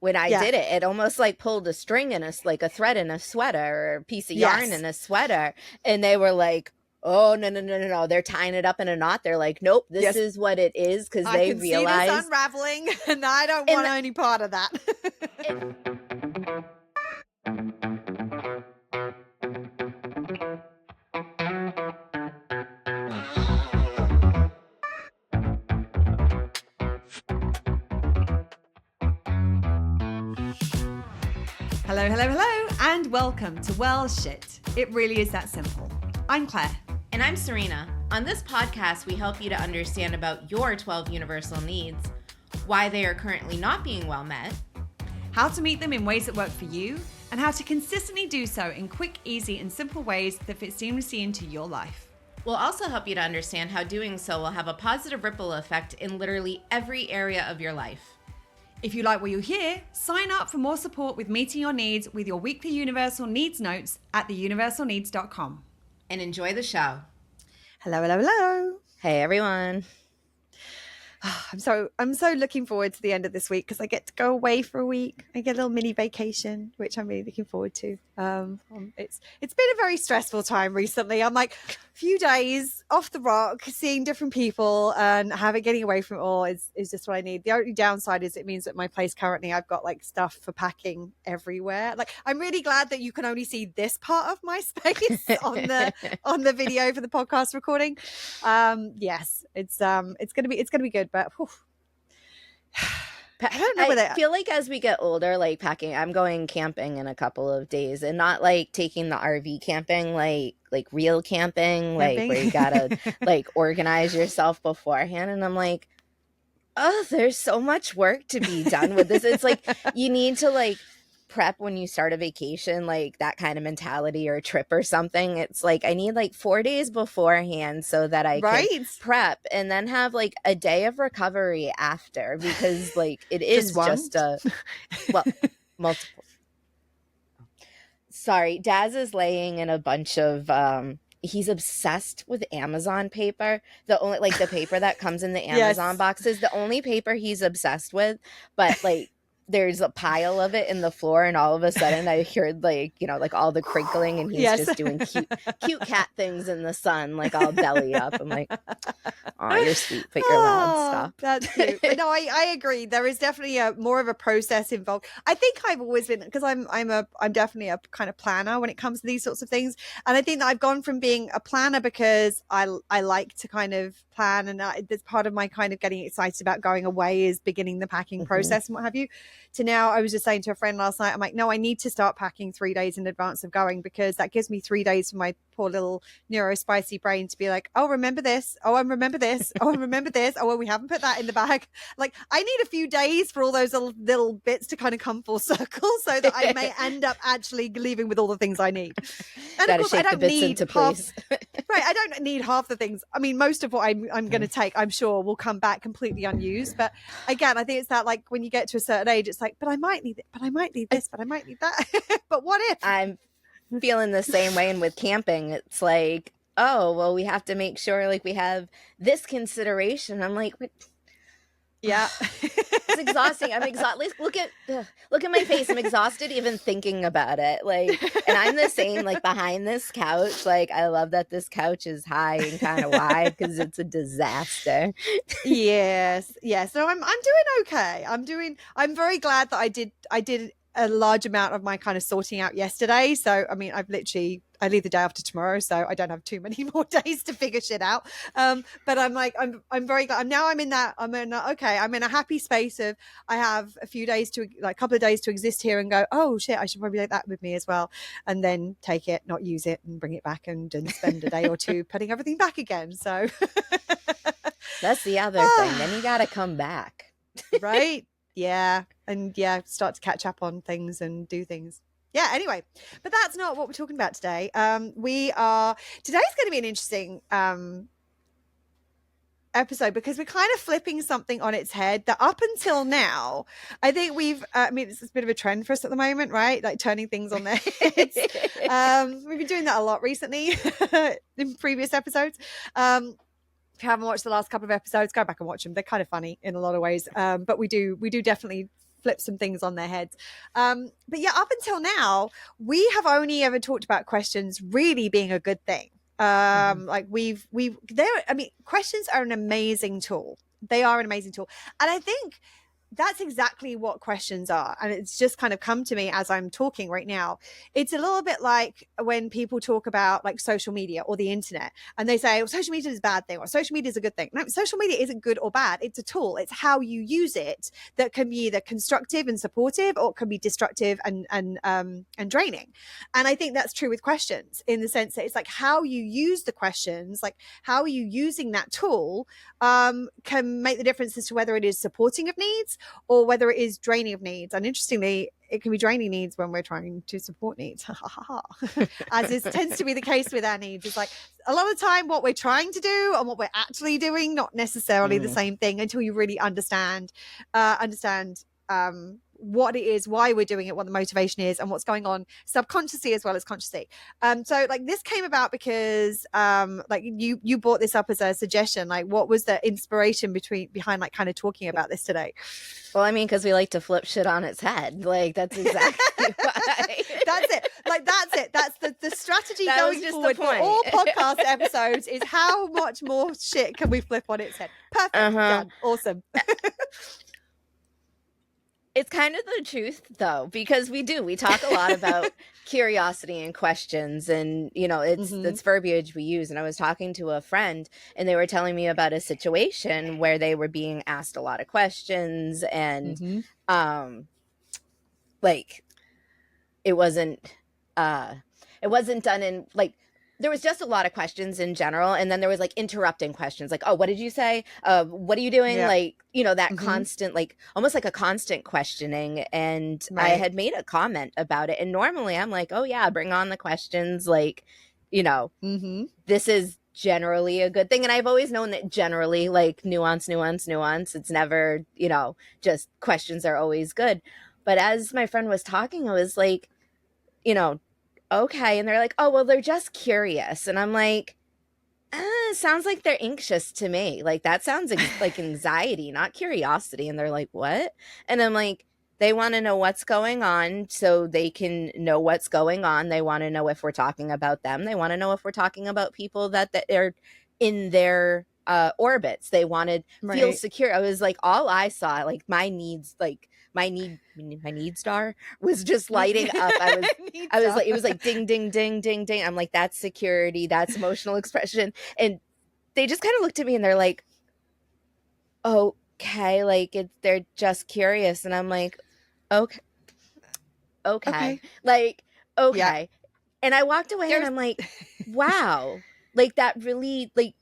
when I did it, it almost like pulled a string in like a thread in a sweater or a piece of yarn in a sweater. And they were like, oh, no. They're tying it up in a knot. They're like, nope, this is what it is. Because they realize see this unraveling and I don't want any part of that. Hello, and welcome to Well Shit. It really is that simple. I'm Claire. And I'm Serena. On this podcast, we help you to understand about your 12 universal needs, why they are currently not being well met, how to meet them in ways that work for you, and how to consistently do so in quick, easy, and simple ways that fit seamlessly into your life. We'll also help you to understand how doing so will have a positive ripple effect in literally every area of your life. If you like what you hear, sign up for more support with meeting your needs with your weekly Universal Needs notes at theuniversalneeds.com. And enjoy the show. Hello. Hey, everyone. I'm so looking forward to the end of this week because I get to go away for a week. I get a little mini vacation, which I'm really looking forward to. It's been a very stressful time recently. I'm like a few days off the rock, seeing different people and getting away from it all is just what I need. The only downside is it means that my place currently, I've got like stuff for packing everywhere. Like I'm really glad that you can only see this part of my space on the video for the podcast recording. Yes, it's gonna be good. But I don't know. I feel like as we get older, like packing, I'm going camping in a couple of days, and not like taking the RV camping, like real camping, like where you gotta like organize yourself beforehand. And I'm like, oh, there's so much work to be done with this. It's like you need to like prep when you start a vacation, like that kind of mentality, or a trip or something. It's like I need like 4 days beforehand so that I can prep and then have like a day of recovery after, because like it is just multiple. Sorry, Daz is laying in a bunch of he's obsessed with Amazon paper. The only like the paper that comes in the Amazon boxes, the only paper he's obsessed with, but like there's a pile of it in the floor, and all of a sudden I heard like, you know, like all the crinkling, and he's just doing cute cat things in the sun, like all belly up. I'm like, oh, you're sweet, but you're loud. Stop. That's cute. But no, I agree. There is definitely more of a process involved. I think I've always been, because I'm definitely a kind of planner when it comes to these sorts of things. And I think that I've gone from being a planner because I like to kind of plan, and that's part of my kind of getting excited about going away is beginning the packing process and what have you, to now I was just saying to a friend last night, I'm like, no, I need to start packing 3 days in advance of going, because that gives me 3 days for my poor little neurospicy brain to be like, oh, remember this. Oh, I remember this. Oh, I remember this. Oh, well, we haven't put that in the bag. Like I need a few days for all those little bits to kind of come full circle so that I may end up actually leaving with all the things I need. And of course, I don't need half, right. I don't need half the things. I mean, most of what I'm going to take, I'm sure will come back completely unused. But again, I think it's that like when you get to a certain age, it's like, but I might need it, but I might need this, but I might need that. But what if? I'm feeling the same way. And with camping, it's like, oh, well, we have to make sure like we have this consideration. I'm like, what? Yeah. It's exhausting. I'm exhausted. Look at my face. I'm exhausted even thinking about it. Like, and I'm the same, like behind this couch. Like, I love that this couch is high and kind of wide because it's a disaster. Yes. No, I'm doing okay. I'm very glad that I did a large amount of my kind of sorting out yesterday. So, I mean, I leave the day after tomorrow, so I don't have too many more days to figure shit out. But I'm like, I'm very glad. I'm in a happy space of, I have a couple of days to exist here and go, oh shit, I should probably take that with me as well. And then take it, not use it, and bring it back and spend a day or two putting everything back again. So that's the other thing. Then you got to come back. Right. Yeah. And start to catch up on things and do things. Yeah, anyway, but that's not what we're talking about today. Today's going to be an interesting episode, because we're kind of flipping something on its head that up until now, I think it's a bit of a trend for us at the moment, right? Like turning things on their heads. We've been doing that a lot recently in previous episodes. If you haven't watched the last couple of episodes, go back and watch them. They're kind of funny in a lot of ways. But we do definitely flip some things on their heads. But yeah, up until now, we have only ever talked about questions really being a good thing. Like questions are an amazing tool. They are an amazing tool. And I think that's exactly what questions are. And it's just kind of come to me as I'm talking right now. It's a little bit like when people talk about like social media or the internet and they say, well, social media is a bad thing or social media is a good thing. No, social media isn't good or bad. It's a tool. It's how you use it that can be either constructive and supportive or it can be destructive and draining. And I think that's true with questions in the sense that it's like how you use the questions, like how are you using that tool can make the difference as to whether it is supporting of needs or whether it is draining of needs. And interestingly, it can be draining needs when we're trying to support needs, as is tends to be the case with our needs. It's like a lot of the time what we're trying to do and what we're actually doing, not necessarily the same thing until you really understand what it is, why we're doing it, what the motivation is, and what's going on subconsciously as well as consciously. So like this came about because like you brought this up as a suggestion. Like what was the inspiration behind like kind of talking about this today? Well, I mean, because we like to flip shit on its head. Like that's exactly why. That's it. Like that's it. That's the strategy that going forward for all podcast episodes is how much more shit can we flip on its head. Perfect. Done. Awesome. It's kind of the truth, though, because we talk a lot about curiosity and questions, and you know, it's verbiage we use. And I was talking to a friend, and they were telling me about a situation where they were being asked a lot of questions, and like it wasn't done in like. There was just a lot of questions in general. And then there was like interrupting questions like, oh, what did you say? What are you doing? Yeah. Like, you know, that constant, like almost like a constant questioning. And I had made a comment about it. And normally I'm like, oh yeah, bring on the questions. Like, you know, this is generally a good thing. And I've always known that generally like nuance. It's never, you know, just questions are always good. But as my friend was talking, I was like, you know, okay. And they're like, oh, well, they're just curious. And I'm like, sounds like they're anxious to me. Like that sounds like anxiety, not curiosity. And they're like, what? And I'm like, they want to know what's going on so they can know what's going on. They want to know if we're talking about them. They want to know if we're talking about people that are in their orbits. They want to feel secure. I was like, all I saw, like my needs, like my need star was just lighting up. I was like, it was like ding, ding, ding, ding, ding. I'm like, that's security, that's emotional expression. And they just kind of looked at me and they're like, okay, like they're just curious. And I'm like, okay. Like, okay. Yeah. And I walked away and I'm like, wow, like that really, like,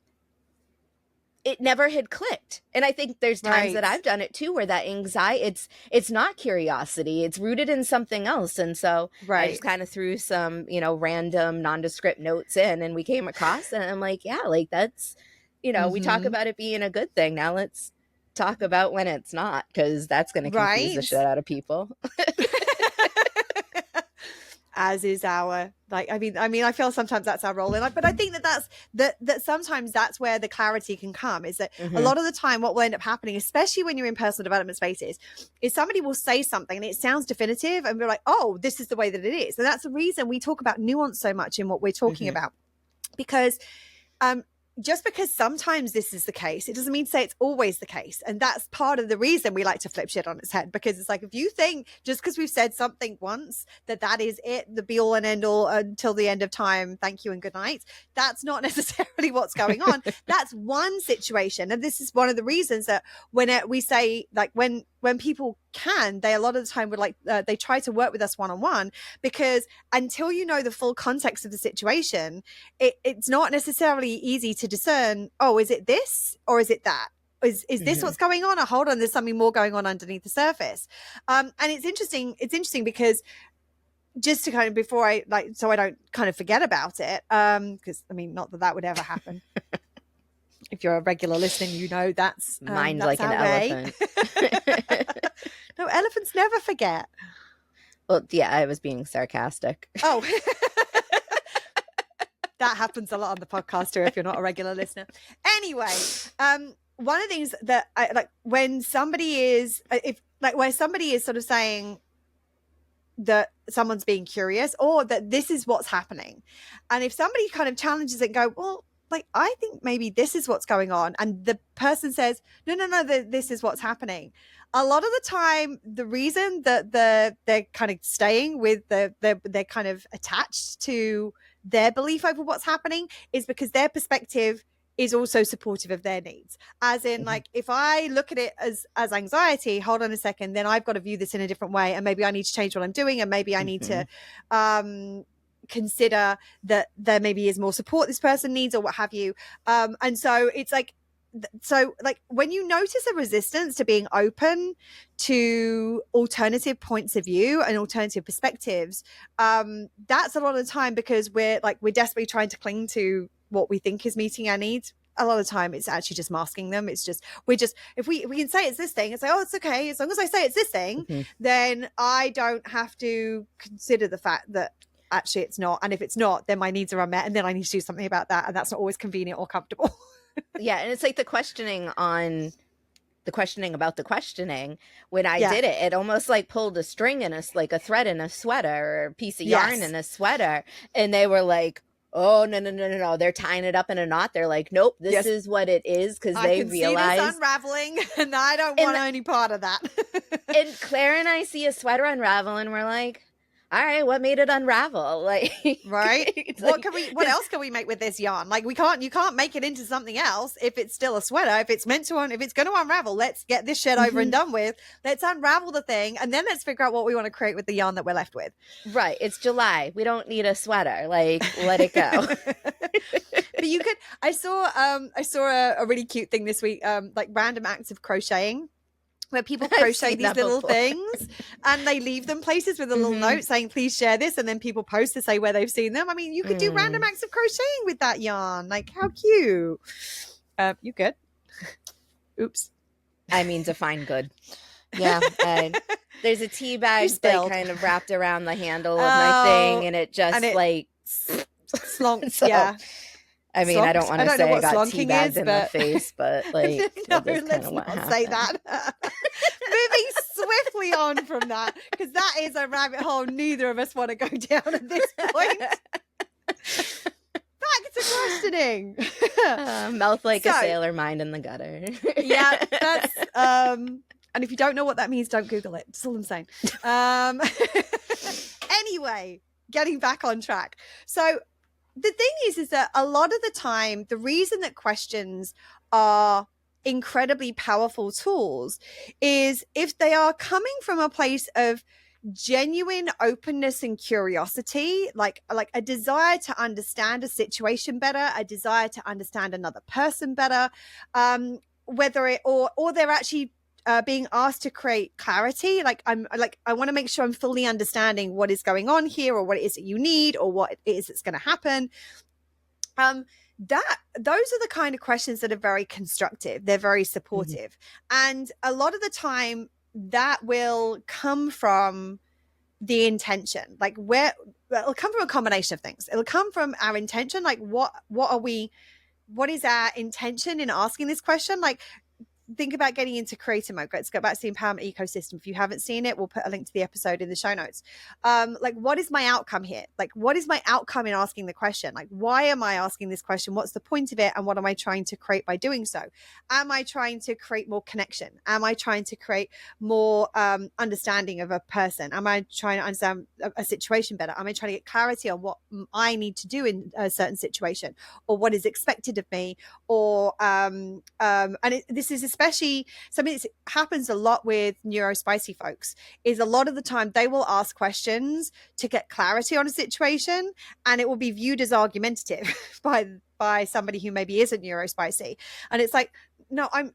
it never had clicked. And I think there's times that I've done it too, where that anxiety, it's not curiosity, it's rooted in something else. And so I just kind of threw some, you know, random nondescript notes in and we came across it. And I'm like, yeah, like that's, you know, we talk about it being a good thing. Now let's talk about when it's not, because that's going to confuse the shit out of people. As is our, like, I mean, I feel sometimes that's our role in life, but I think that sometimes that's where the clarity can come, is that a lot of the time what will end up happening, especially when you're in personal development spaces, is somebody will say something and it sounds definitive and we're like, oh, this is the way that it is. And that's the reason we talk about nuance so much in what we're talking about, because just because sometimes this is the case, it doesn't mean to say it's always the case. And that's part of the reason we like to flip shit on its head, because it's like, if you think just because we've said something once that is it, the be all and end all until the end of time, thank you and good night, that's not necessarily what's going on. That's one situation. And this is one of the reasons that when we say, like, when people can, they a lot of the time would like, they try to work with us one-on-one, because until you know the full context of the situation, it's not necessarily easy to discern, oh, is it this or is it that? Is this what's going on? Or hold on, there's something more going on underneath the surface. And it's interesting because just to kind of, before I like, so I don't kind of forget about it, because I mean, not that would ever happen. If you're a regular listener, you know that's mind like an elephant. No, elephants never forget. Well, yeah, I was being sarcastic. Oh, that happens a lot on the podcast too, if you're not a regular listener. Anyway, one of the things that I like when somebody is, if like where somebody is sort of saying that someone's being curious or that this is what's happening. And if somebody kind of challenges it and go, well, like, I think maybe this is what's going on. And the person says, no, this is what's happening. A lot of the time, the reason that they're kind of staying with they're kind of attached to their belief over what's happening is because their perspective is also supportive of their needs. As in, like, if I look at it as anxiety, hold on a second, then I've got to view this in a different way. And maybe I need to change what I'm doing. And maybe I need to consider that there maybe is more support this person needs or what have you. And so it's like, when you notice a resistance to being open to alternative points of view and alternative perspectives, that's a lot of the time because we're desperately trying to cling to what we think is meeting our needs. A lot of the time it's actually just masking them. It's just if we can say it's this thing, it's like, oh, it's okay, as long as I say it's this thing, then I don't have to consider the fact that actually it's not. And if it's not, then my needs are unmet, and then I need to do something about that, and that's not always convenient or comfortable. Yeah, and it's like the questioning about the questioning. When I did it, it almost like pulled a string in a thread in a sweater or a piece of yarn in a sweater, and they were like, oh, no, they're tying it up in a knot. They're like, nope, this is what it is, because they realize see this unraveling, and I don't want any part of that. And Claire and I see a sweater unravel, and we're like, all right, what made it unravel? Like, right? What else can we make with this yarn? Like, you can't make it into something else if it's still a sweater. If it's going to unravel, let's get this shit over and done with. Let's unravel the thing, and then let's figure out what we want to create with the yarn that we're left with. Right. It's July. We don't need a sweater. Like, let it go. But you could. I saw a really cute thing this week. Like random acts of crocheting, where people crochet these little things and they leave them places with a little note saying, please share this. And then people post to say where they've seen them. I mean, you could do random acts of crocheting with that yarn. Like, how cute. You good? Oops. I mean, define good. Yeah. There's a tea bag like kind of wrapped around the handle of my thing, and it just like slonks. So, yeah. I mean, I don't want to say I got teabagged in the face, but like, no, let's not say that. Moving swiftly on from that, because that is a rabbit hole neither of us want to go down at this point. Back to questioning. Mouth like a sailor, mind in the gutter. Yeah, that's and if you don't know what that means, don't Google it. That's all I'm saying. Anyway, getting back on track. So the thing is that a lot of the time, the reason that questions are incredibly powerful tools is if they are coming from a place of genuine openness and curiosity, like a desire to understand a situation better, a desire to understand another person better, whether it or they're actually being asked to create clarity. Like I want to make sure I'm fully understanding what is going on here, or what it is that you need, or what it is that's going to happen. Those are the kind of questions that are very constructive. They're very supportive. And a lot of the time that will come from the intention, like it'll come from a combination of things. It'll come from our intention. Like what is our intention in asking this question? Like, think about getting into creator mode. Let's go back to the empowerment ecosystem. If you haven't seen it, we'll put a link to the episode in the show notes. Like, what is my outcome here? Like, what is my outcome in asking the question? Like, why am I asking this question? What's the point of it? And what am I trying to create by doing so? Am I trying to create more connection? Am I trying to create more understanding of a person? Am I trying to understand a situation better? Am I trying to get clarity on what I need to do in a certain situation, or what is expected of me? Or this is especially something that happens a lot with neurospicy folks, is a lot of the time they will ask questions to get clarity on a situation, and it will be viewed as argumentative by somebody who maybe isn't neurospicy. And it's like, no, I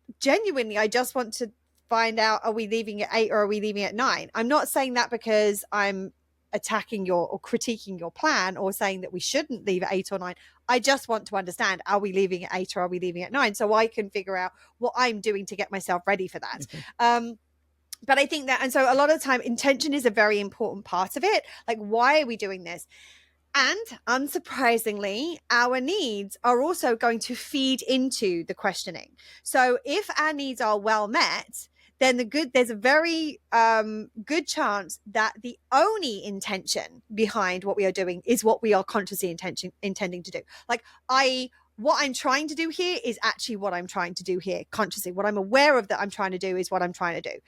just want to find out, are we leaving at 8 or are we leaving at 9? I'm not saying that because I'm attacking or critiquing your plan, or saying that we shouldn't leave at 8 or 9. I just want to understand, are we leaving at 8 or are we leaving at 9? So I can figure out what I'm doing to get myself ready for that. But I think that, and so a lot of the time, intention is a very important part of it. Like, why are we doing this? And unsurprisingly, our needs are also going to feed into the questioning. So if our needs are well met, then there's a very good chance that the only intention behind what we are doing is what we are consciously intending to do. Like, what I'm trying to do here is actually what I'm trying to do here consciously. What I'm aware of that I'm trying to do is what I'm trying to do.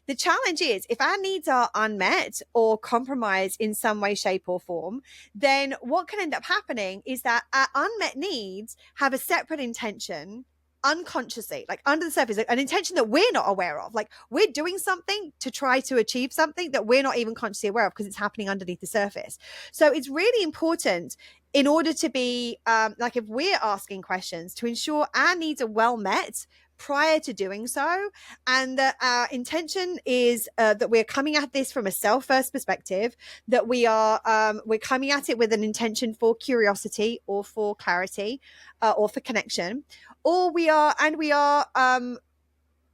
The challenge is, if our needs are unmet or compromised in some way, shape, or form, then what can end up happening is that our unmet needs have a separate intention unconsciously, like under the surface, an intention that we're not aware of. Like, we're doing something to try to achieve something that we're not even consciously aware of because it's happening underneath the surface. So it's really important, in order to be like, if we're asking questions, to ensure our needs are well met prior to doing so, and that our intention is that we're coming at this from a self first perspective, that we're coming at it with an intention for curiosity or for clarity or for connection, or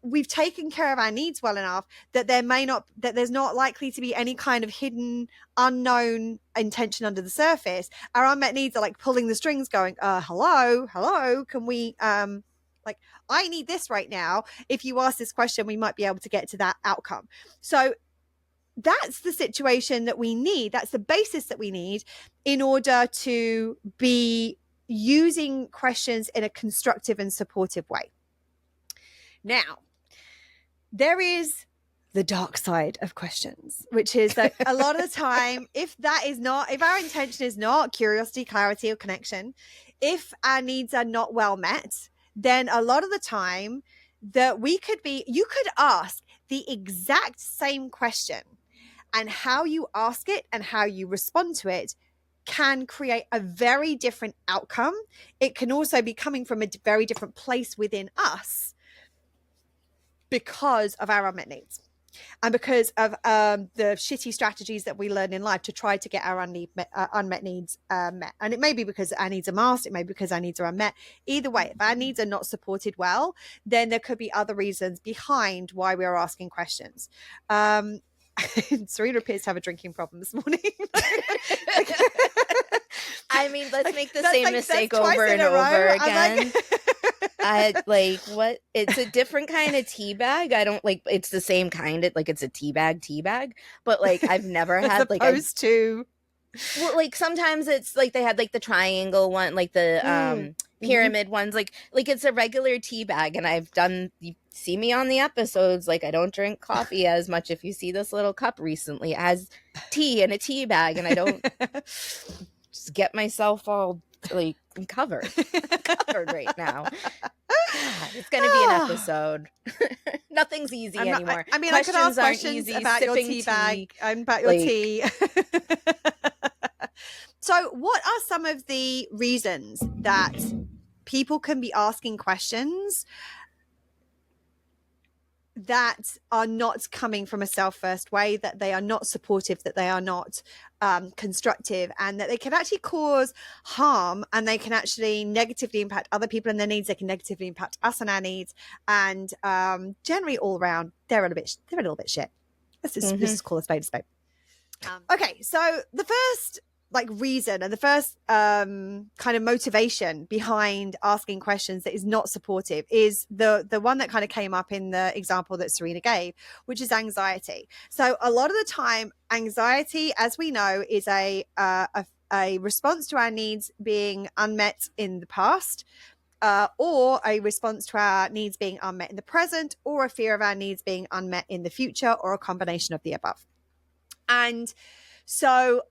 we've taken care of our needs well enough that there's not likely to be any kind of hidden, unknown intention under the surface. Our unmet needs are like pulling the strings, going, hello, can we, like, I need this right now. If you ask this question, we might be able to get to that outcome. So that's the situation that we need. That's the basis that we need in order to be using questions in a constructive and supportive way. Now, there is the dark side of questions, which is that a lot of the time, if our intention is not curiosity, clarity, or connection, if our needs are not well met, then a lot of the time that you could ask the exact same question, and how you ask it and how you respond to it can create a very different outcome. It can also be coming from a very different place within us, because of our unmet needs and because of the shitty strategies that we learn in life to try to get our unmet needs met. And it may be because our needs are masked, it may be because our needs are unmet. Either way, if our needs are not supported well, then there could be other reasons behind why we are asking questions. Serena appears to have a drinking problem this morning. I mean, let's make the same mistake over and over again. What? It's a different kind of tea bag. I don't like. It's the same kind. It's a tea bag, but like I've never had like opposed to. Well, like sometimes it's like they had like the triangle one, like the pyramid ones. Like it's a regular tea bag, and you see me on the episodes. Like, I don't drink coffee as much. If you see this little cup recently, it has tea in a tea bag, and I don't just get myself all like covered right now. God, it's gonna be an episode. Nothing's easy anymore. I mean, I could ask questions about your tea bag and about your tea. So what are some of the reasons that people can be asking questions that are not coming from a self-first way, that they are not supportive, that they are not constructive, and that they can actually cause harm, and they can actually negatively impact other people and their needs? They can negatively impact us and our needs, and generally all around they're a little bit shit. Let's just call a spade a spade. Okay, so the first reason and the first kind of motivation behind asking questions that is not supportive is the one that kind of came up in the example that Serena gave, which is anxiety. So a lot of the time, anxiety, as we know, is a response to our needs being unmet in the past, or a response to our needs being unmet in the present, or a fear of our needs being unmet in the future, or a combination of the above. And so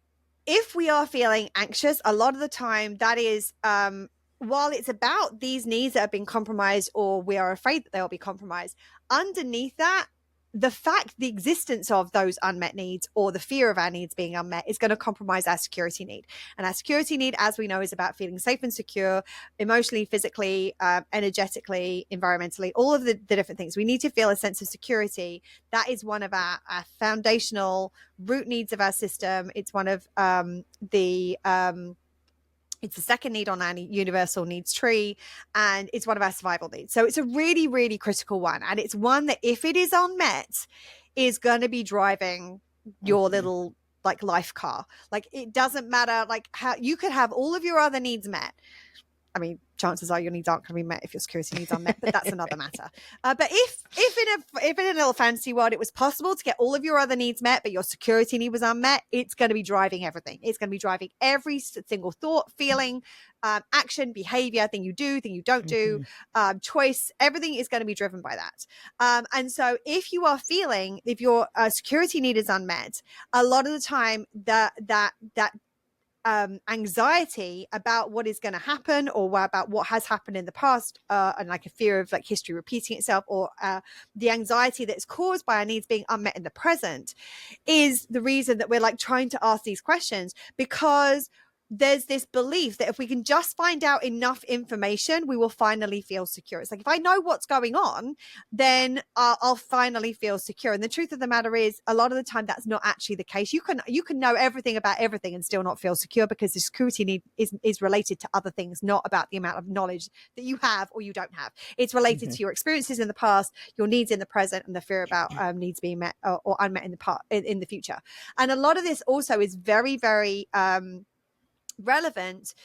if we are feeling anxious, a lot of the time that is, while it's about these needs that have been compromised, or we are afraid that they will be compromised, underneath that, the existence of those unmet needs, or the fear of our needs being unmet, is going to compromise our security need. And our security need, as we know, is about feeling safe and secure emotionally, physically, energetically, environmentally, all of the different things. We need to feel a sense of security. That is one of our foundational root needs of our system. It's one of it's the second need on our universal needs tree, and it's one of our survival needs. So it's a really, really critical one. And it's one that, if it is unmet, is going to be driving your little life car. It doesn't matter how you could have all of your other needs met. I mean, chances are your needs aren't going to be met if your security needs are met, but that's another matter. But if in a little fantasy world it was possible to get all of your other needs met, but your security need was unmet, it's going to be driving everything. It's going to be driving every single thought, feeling, action, behavior, thing you do, thing you don't do, choice. Everything is going to be driven by that. And so if you are feeling, if your security need is unmet, a lot of the time that anxiety about what is going to happen or about what has happened in the past, and like a fear of like history repeating itself, or the anxiety that's caused by our needs being unmet in the present, is the reason that we're like trying to ask these questions, because there's this belief that if we can just find out enough information, we will finally feel secure. It's like, if I know what's going on, then I'll finally feel secure. And the truth of the matter is, a lot of the time that's not actually the case. You can know everything about everything and still not feel secure, because the security need is related to other things, not about the amount of knowledge that you have or you don't have. It's related to your experiences in the past, your needs in the present, and the fear about needs being met or unmet in the future. And a lot of this also is very, very relevant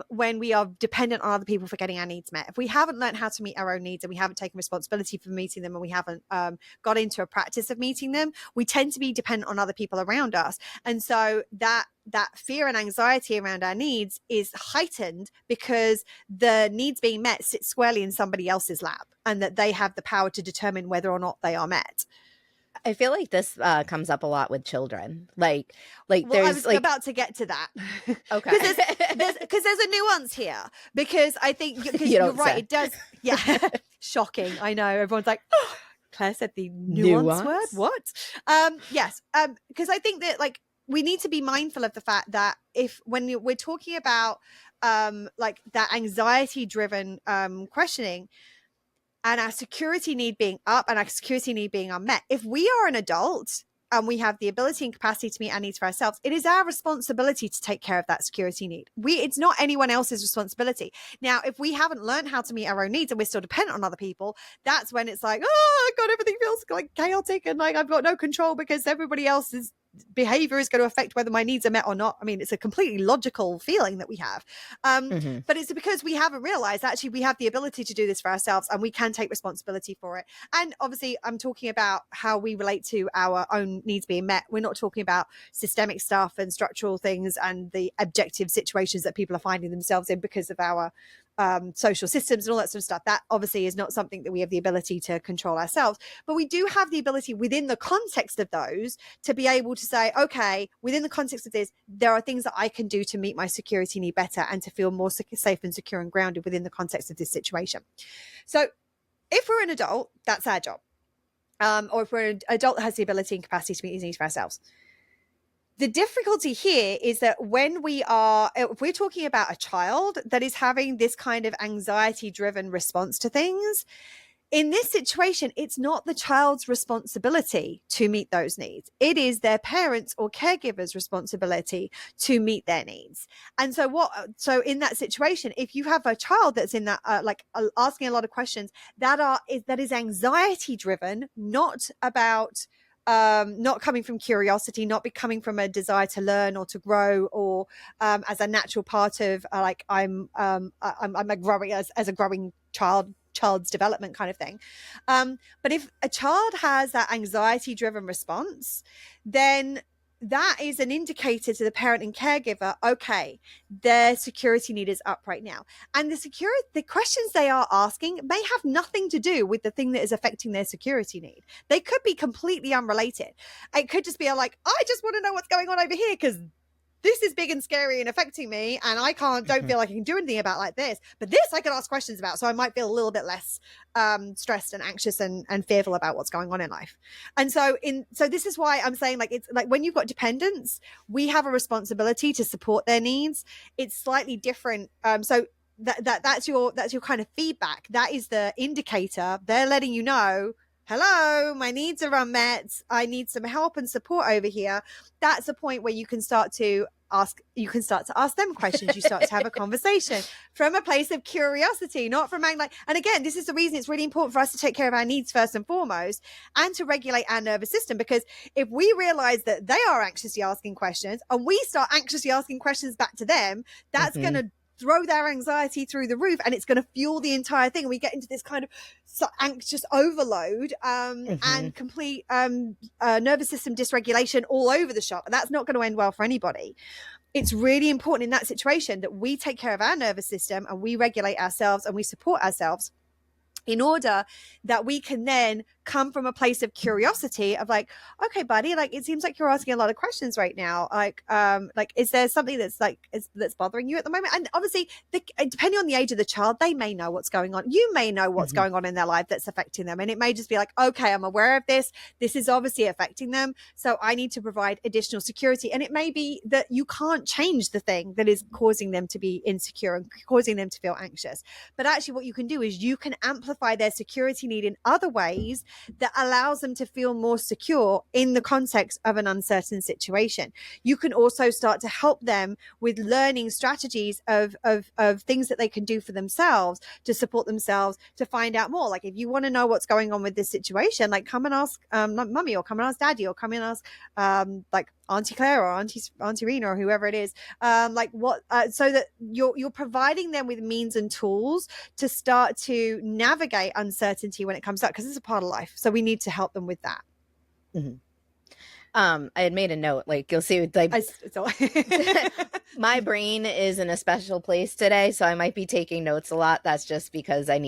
when we are dependent on other people for getting our needs met. If we haven't learned how to meet our own needs, and we haven't taken responsibility for meeting them, and we haven't got into a practice of meeting them, we tend to be dependent on other people around us. And so that fear and anxiety around our needs is heightened because the needs being met sit squarely in somebody else's lap, and that they have the power to determine whether or not they are met. I feel like this comes up a lot with children. Like well, there's I was about to get to that. Okay. Because there's a nuance here. Because I think you're right. Say. It does. Yeah. Shocking. I know. Everyone's like, oh, Claire said the nuance word. What? Yes. Because I think that like we need to be mindful of the fact that when we're talking about like that anxiety driven questioning, and our security need being up and our security need being unmet, if we are an adult and we have the ability and capacity to meet our needs for ourselves, it is our responsibility to take care of that security need. It's not anyone else's responsibility. Now, if we haven't learned how to meet our own needs and we're still dependent on other people, that's when it's like, oh God, everything feels like chaotic and like I've got no control because everybody else's behavior is going to affect whether my needs are met or not. I mean, it's a completely logical feeling that we have. But it's because we haven't realized actually we have the ability to do this for ourselves and we can take responsibility for it. And obviously I'm talking about how we relate to our own needs being met. We're not talking about systemic stuff and structural things and the objective situations that people are finding themselves in because of our social systems and all that sort of stuff. That obviously is not something that we have the ability to control ourselves, but we do have the ability within the context of those to be able to say, okay, within the context of this, there are things that I can do to meet my security need better and to feel more safe and secure and grounded within the context of this situation. So if we're an adult, that's our job. Or if we're an adult that has the ability and capacity to meet these needs for ourselves. The difficulty here is that if we're talking about a child that is having this kind of anxiety driven response to things, in this situation, it's not the child's responsibility to meet those needs. It is their parents' or caregivers' responsibility to meet their needs. And so in that situation, if you have a child that's in that, asking a lot of questions that is anxiety driven, not about, not coming from curiosity, not coming from a desire to learn or to grow, or as a natural part of I'm a growing as a growing child's development kind of thing. But if a child has that anxiety driven response, then that is an indicator to the parent and caregiver, okay, their security need is up right now. And the questions they are asking may have nothing to do with the thing that is affecting their security need. They could be completely unrelated. It could just be like, I just want to know what's going on over here because this is big and scary and affecting me, and I don't feel like I can do anything about like this, but this I can ask questions about, so I might feel a little bit less stressed and anxious and fearful about what's going on in life. And so this is why I'm saying, like, it's like when you've got dependents, we have a responsibility to support their needs. It's slightly different. So that's your kind of feedback. That is the indicator. They're letting you know, hello, my needs are unmet. I need some help and support over here. That's a point where you can start to ask them questions. You start to have a conversation from a place of curiosity, not from and again, this is the reason it's really important for us to take care of our needs first and foremost, and to regulate our nervous system. Because if we realize that they are anxiously asking questions and we start anxiously asking questions back to them, that's going to throw their anxiety through the roof, and it's going to fuel the entire thing. We get into this kind of anxious overload and complete nervous system dysregulation all over the shop. And that's not going to end well for anybody. It's really important in that situation that we take care of our nervous system and we regulate ourselves and we support ourselves, in order that we can then come from a place of curiosity of like, okay, buddy, like, it seems like you're asking a lot of questions right now. Like, is there something that's that's bothering you at the moment? And obviously, depending on the age of the child, they may know what's going on. You may know what's going on in their life that's affecting them. And it may just be like, okay, I'm aware of this. This is obviously affecting them. So I need to provide additional security. And it may be that you can't change the thing that is causing them to be insecure and causing them to feel anxious. But actually what you can do is you can amplify their security need in other ways that allows them to feel more secure in the context of an uncertain situation. You can also start to help them with learning strategies of things that they can do for themselves to support themselves, to find out more. Like, if you want to know what's going on with this situation, like, come and ask mummy, or come and ask daddy, or come and ask like Auntie Claire or Auntie Rena or whoever it is, so that you're providing them with means and tools to start to navigate uncertainty when it comes up, because it's a part of life. So we need to help them with that. I had made a note, like, you'll see, like, my brain is in a special place today, so I might be taking notes a lot. That's just because I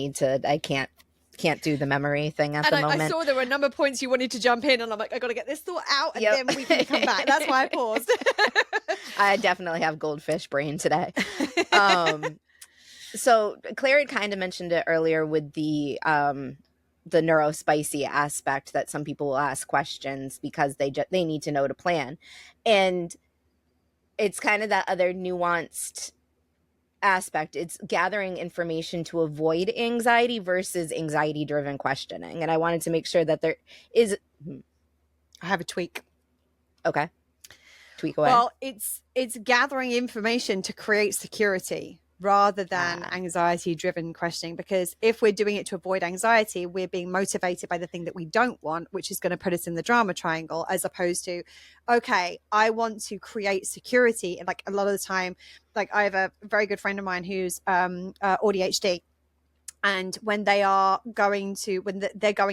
can't do the memory thing at the moment. I saw there were a number of points you wanted to jump in, and I'm like, I got to get this thought out, and then we can come back. That's why I paused. I definitely have goldfish brain today. So Claire had kind of mentioned it earlier with the neurospicy aspect, that some people will ask questions because they need to know to plan. And it's kind of that other nuanced aspect. It's gathering information to avoid anxiety versus anxiety driven questioning. And I wanted to make sure that there is. I have a tweak. Okay. Tweak away. Well, it's gathering information to create security rather than anxiety driven questioning, because if we're doing it to avoid anxiety, we're being motivated by the thing that we don't want, which is going to put us in the drama triangle, as opposed to, okay, I want to create security. And like, a lot of the time, like, I have a very good friend of mine who's ADHD. And when they're going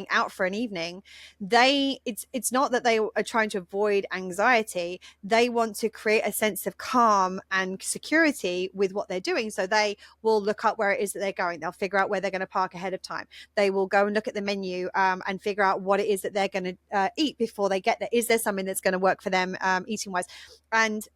out for an evening, it's not that they are trying to avoid anxiety. They want to create a sense of calm and security with what they're doing. So they will look up where it is that they're going. They'll figure out where they're going to park ahead of time. They will go and look at the menu and figure out what it is that they're going to eat before they get there. Is there something that's going to work for them eating wise? And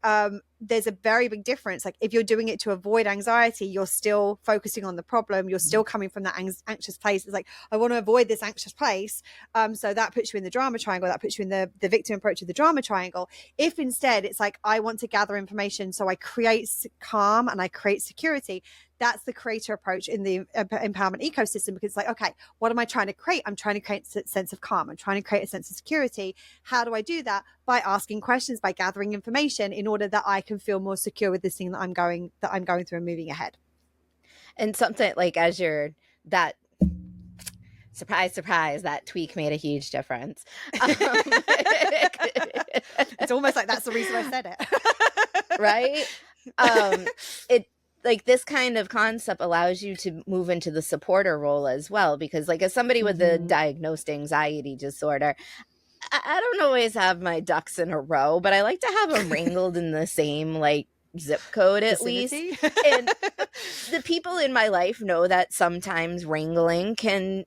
there's a very big difference. Like, if you're doing it to avoid anxiety, you're still focusing on the problem. You're still coming from that anxious place. It's like, I want to avoid this anxious place. So that puts you in the drama triangle. That puts you in the victim approach of the drama triangle. If instead it's like, I want to gather information, so I create calm and I create security, that's the creator approach in the empowerment ecosystem. Because it's like, okay, what am I trying to create? I'm trying to create a sense of calm. I'm trying to create a sense of security. How do I do that? By asking questions, by gathering information, in order that I can feel more secure with this thing that I'm going through and moving ahead. And something like, as that surprise, that tweak made a huge difference. It's almost like that's the reason I said it. Right? It, like, this kind of concept allows you to move into the supporter role as well, because, like, as somebody with a diagnosed anxiety disorder, I don't always have my ducks in a row, but I like to have them wrangled in the same, like, zip code at least. And the people in my life know that sometimes wrangling can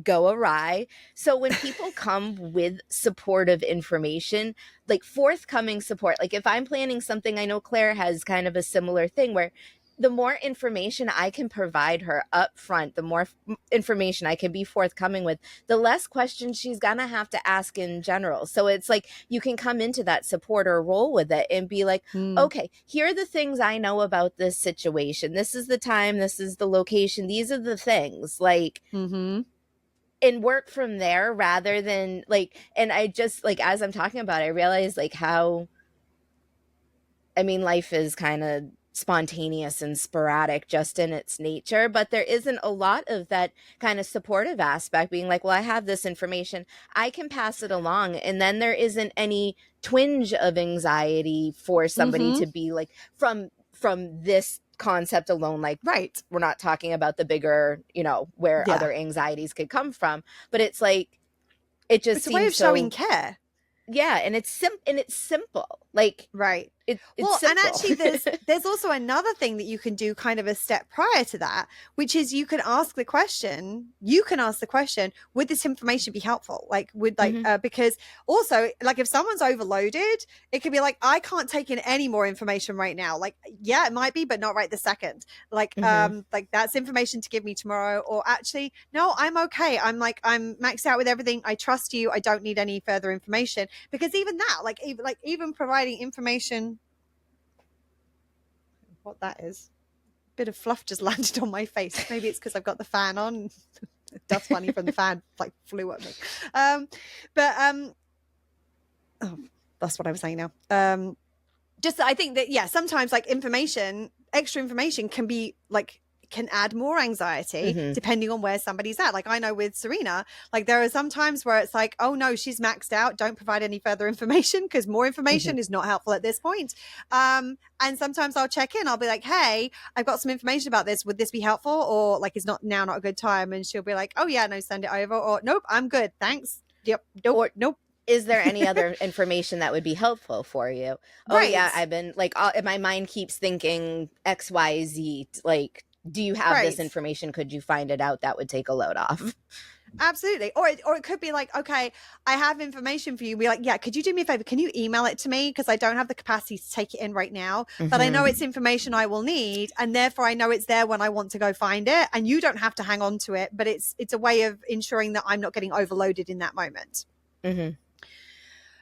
go awry. So when people come with supportive information, like forthcoming support, like if I'm planning something, I know Claire has kind of a similar thing where the more information I can provide her up front, the more information I can be forthcoming with, the less questions she's gonna have to ask in general. So it's like, you can come into that supporter role with it and be like, okay, here are the things I know about this situation. This is the time, this is the location, these are the things, like, and work from there, rather than like, and I just, like, as I'm talking about it, I realize like how, I mean, life is kind of spontaneous and sporadic just in its nature, but there isn't a lot of that kind of supportive aspect, being like, well, I have this information, I can pass it along, and then there isn't any twinge of anxiety for somebody to be like, from this concept alone, like, right. we're not talking about the bigger, where Yeah. other anxieties could come from, but it's like, it just It's a way seems of showing so, care. yeah, and it's simple, like, Right. it's Well, and simple. actually there's also another thing that you can do kind of a step prior to that, which is you can ask the question, would this information be helpful? Like, because also, like, if someone's overloaded, it could be like, I can't take in any more information right now. Like, yeah, it might be, but not right this second. Like, like, that's information to give me tomorrow. Or actually, no, I'm okay. I'm maxed out with everything. I trust you. I don't need any further information. Because even that, even providing information, what that is, a bit of fluff just landed on my face. Maybe it's because I've got the fan on. Dust bunny from the fan like flew at me. Oh, that's what I was saying now. Just I think that, yeah, sometimes like extra information can add more anxiety depending on where somebody's at. Like, I know with Serena, like, there are some times where it's like, oh no, she's maxed out, don't provide any further information, because more information is not helpful at this point. And sometimes I'll check in, I'll be like, hey, I've got some information about this, would this be helpful? Or like, it's not a good time, and she'll be like, oh yeah, no, send it over. Or nope, I'm good, thanks. Yep. Nope. Or nope. is there any other information that would be helpful for you? Oh yeah, I've been like, my mind keeps thinking XYZ, like, do you have this information? Could you find it out? That would take a load off. Absolutely. Or it could be like, okay, I have information for you. Be like, yeah, could you do me a favor? Can you email it to me? Because I don't have the capacity to take it in right now, but I know it's information I will need. And therefore I know it's there when I want to go find it. And you don't have to hang on to it, but it's a way of ensuring that I'm not getting overloaded in that moment.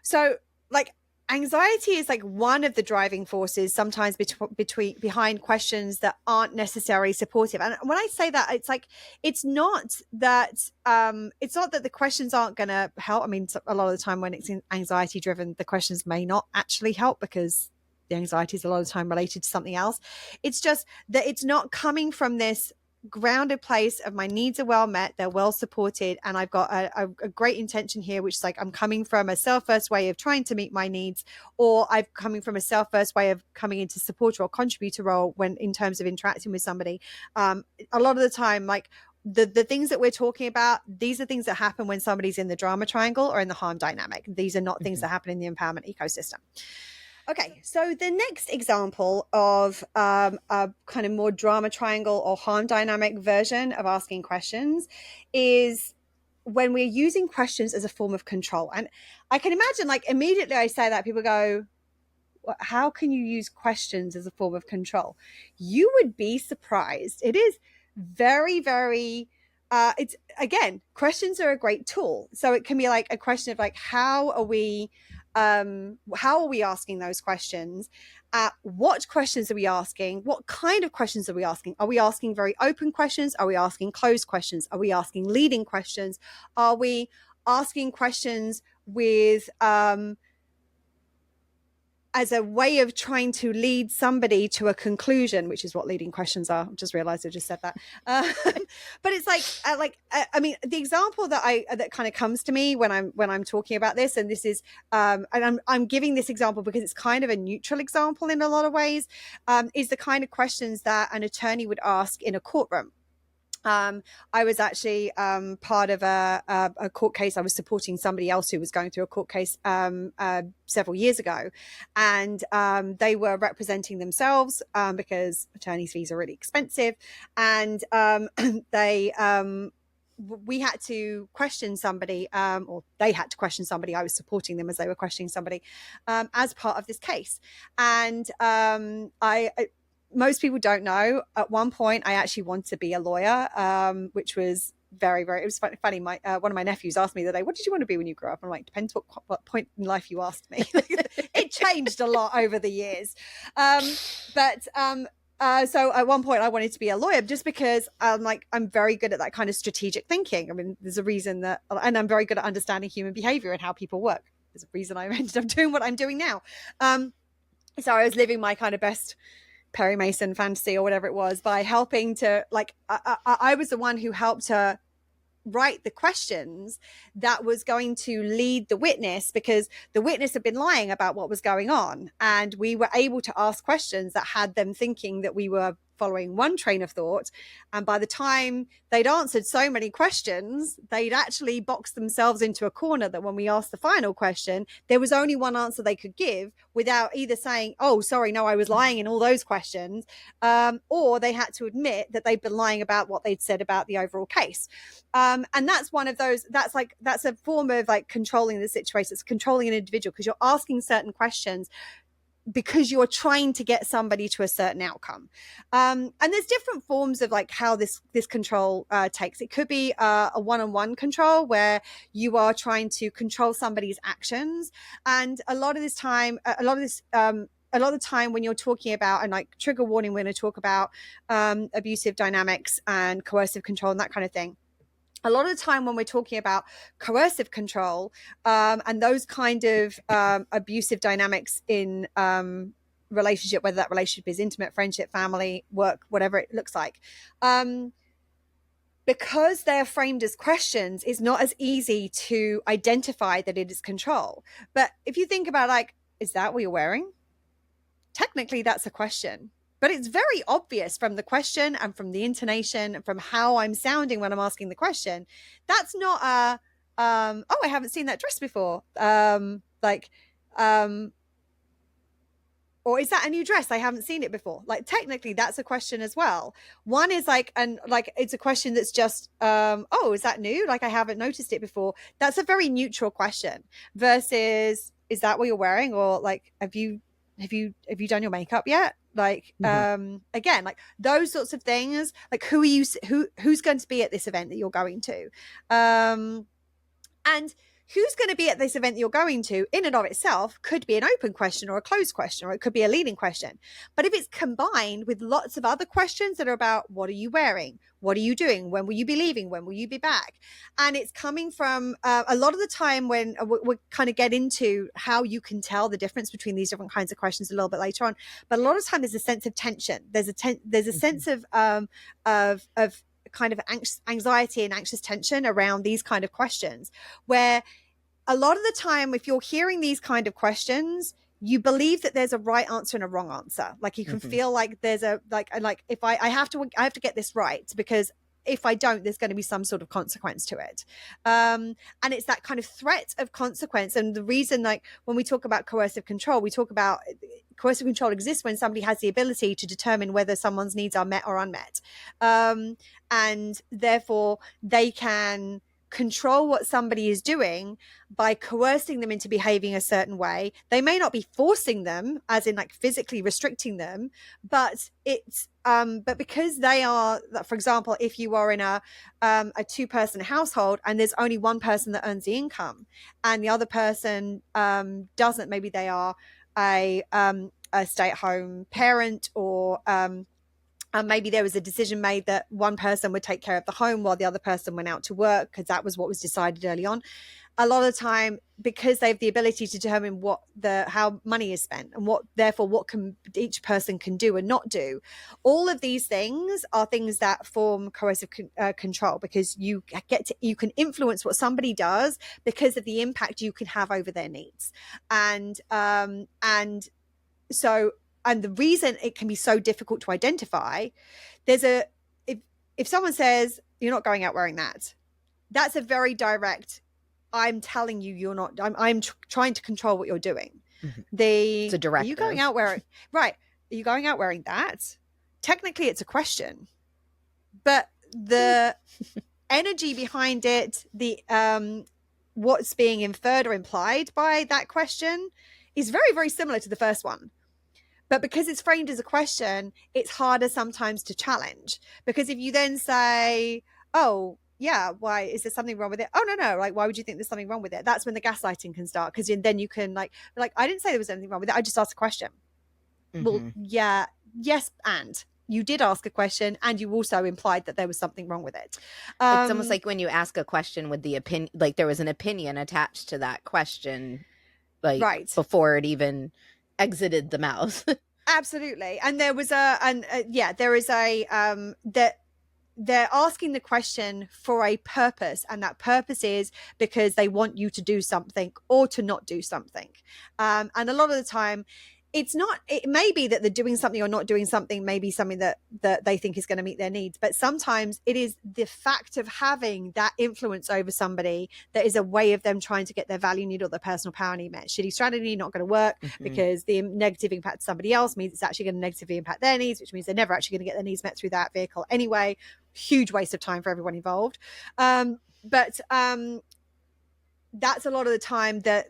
So, like, anxiety is like one of the driving forces sometimes behind questions that aren't necessarily supportive. And when I say that, it's like, it's not that the questions aren't going to help. I mean, a lot of the time when it's anxiety driven, the questions may not actually help, because the anxiety is a lot of the time related to something else. It's just that it's not coming from this grounded place of my needs are well met, they're well supported, and I've got a great intention here, which is like, I'm coming from a self-first way of trying to meet my needs, or I'm coming from a self-first way of coming into supporter or contributor role when in terms of interacting with somebody. A lot of the time, like, the things that we're talking about, these are things that happen when somebody's in the drama triangle or in the harm dynamic. These are not things that happen in the empowerment ecosystem. Okay, so the next example of a kind of more drama triangle or harm dynamic version of asking questions is when we're using questions as a form of control. And I can imagine, like, immediately I say that, people go, how can you use questions as a form of control? You would be surprised. It is very, very, it's, again, questions are a great tool. So it can be like a question of like, how are we asking those questions? What questions are we asking? What kind of questions are we asking? Are we asking very open questions? Are we asking closed questions? Are we asking leading questions? Are we asking questions with as a way of trying to lead somebody to a conclusion, which is what leading questions are? I just realized I just said that. But it's like, I mean, the example that kind of comes to me when I'm talking about this, and this is, and I'm giving this example because it's kind of a neutral example in a lot of ways, is the kind of questions that an attorney would ask in a courtroom. I was actually part of a court case. I was supporting somebody else who was going through a court case several years ago, and they were representing themselves because attorney's fees are really expensive, and we had to question somebody, or they had to question somebody. I was supporting them as they were questioning somebody as part of this case, and most people don't know, at one point I actually wanted to be a lawyer, which was very, very, it was funny. One of my nephews asked me the other day, what did you want to be when you grew up? I'm like, depends what point in life you asked me. It changed a lot over the years. So at one point I wanted to be a lawyer just because I'm very good at that kind of strategic thinking. I mean, there's a reason that, and I'm very good at understanding human behavior and how people work. There's a reason I ended up doing what I'm doing now. So I was living my kind of best Perry Mason fantasy or whatever it was by helping to, like, I was the one who helped her write the questions that was going to lead the witness, because the witness had been lying about what was going on, and we were able to ask questions that had them thinking that we were following one train of thought. And by the time they'd answered so many questions, they'd actually boxed themselves into a corner that when we asked the final question, there was only one answer they could give without either saying, oh, sorry, no, I was lying in all those questions, or they had to admit that they'd been lying about what they'd said about the overall case. And that's one of those, that's a form of like controlling the situation. It's controlling an individual because you're asking certain questions because you're trying to get somebody to a certain outcome. And there's different forms of like how this control takes. It could be a one-on-one control where you are trying to control somebody's actions. And a lot of the time when you're talking about, and like trigger warning, we're going to talk about abusive dynamics and coercive control and that kind of thing. A lot of the time when we're talking about coercive control and those kind of abusive dynamics in relationship, whether that relationship is intimate, friendship, family, work, whatever it looks like, because they're framed as questions, it's not as easy to identify that it is control. But if you think about like, is that what you're wearing? Technically, that's a question. But it's very obvious from the question and from the intonation and from how I'm sounding when I'm asking the question. That's not a, oh, I haven't seen that dress before. Or is that a new dress? I haven't seen it before. Like technically that's a question as well. One is like, and like, it's a question that's just, oh, is that new? Like I haven't noticed it before. That's a very neutral question versus, is that what you're wearing? Or like, have you done your makeup yet? Like again, like those sorts of things, like who's going to be at this event that you're going to, and who's going to be at this event that you're going to in and of itself could be an open question or a closed question, or it could be a leading question. But if it's combined with lots of other questions that are about what are you wearing, what are you doing, when will you be leaving, when will you be back, and it's coming from a lot of the time when we kind of get into how you can tell the difference between these different kinds of questions a little bit later on. But a lot of time there's a sense of tension. There's a sense of kind of anxiety and anxious tension around these kind of questions, where a lot of the time, if you're hearing these kind of questions, you believe that there's a right answer and a wrong answer. Like you can feel like there's a, like if I have to get this right, because if I don't, there's going to be some sort of consequence to it. And it's that kind of threat of consequence. And the reason, like when we talk about coercive control, we talk about coercive control exists when somebody has the ability to determine whether someone's needs are met or unmet. And therefore they can control what somebody is doing by coercing them into behaving a certain way. They may not be forcing them, as in like physically restricting them, but it's but because they are, for example, if you are in a two-person household and there's only one person that earns the income and the other person doesn't, maybe they are a stay-at-home parent, or maybe there was a decision made that one person would take care of the home while the other person went out to work because that was what was decided early on. A lot of the time, because they have the ability to determine how money is spent and what each person can do and not do, all of these things are things that form coercive control, because you can influence what somebody does because of the impact you can have over their needs. And the reason it can be so difficult to identify, if someone says you're not going out wearing that, that's a very direct, I'm telling you you're not, I'm trying to control what you're doing. It's a directive. Are you going out wearing, right? Are you going out wearing that? Technically it's a question, but the energy behind it, the what's being inferred or implied by that question is very, very similar to the first one. But because it's framed as a question, it's harder sometimes to challenge. Because if you then say, oh, yeah, why is there something wrong with it? Oh, no. Like, why would you think there's something wrong with it? That's when the gaslighting can start. Because then you can like, I didn't say there was anything wrong with it. I just asked a question. Well, yeah, yes. And you did ask a question and you also implied that there was something wrong with it. It's almost like when you ask a question with the opinion, like there was an opinion attached to that question, like right before it even exited the mouth. Absolutely. And there was there is that they're asking the question for a purpose, and that purpose is because they want you to do something or to not do something. And a lot of the time it may be that they're doing something or not doing something, maybe something that they think is going to meet their needs, but sometimes it is the fact of having that influence over somebody that is a way of them trying to get their value need or their personal power need met. Shitty strategy, not going to work, because the negative impact to somebody else means it's actually going to negatively impact their needs, which means they're never actually going to get their needs met through that vehicle anyway. Huge waste of time for everyone involved. But that's a lot of the time that,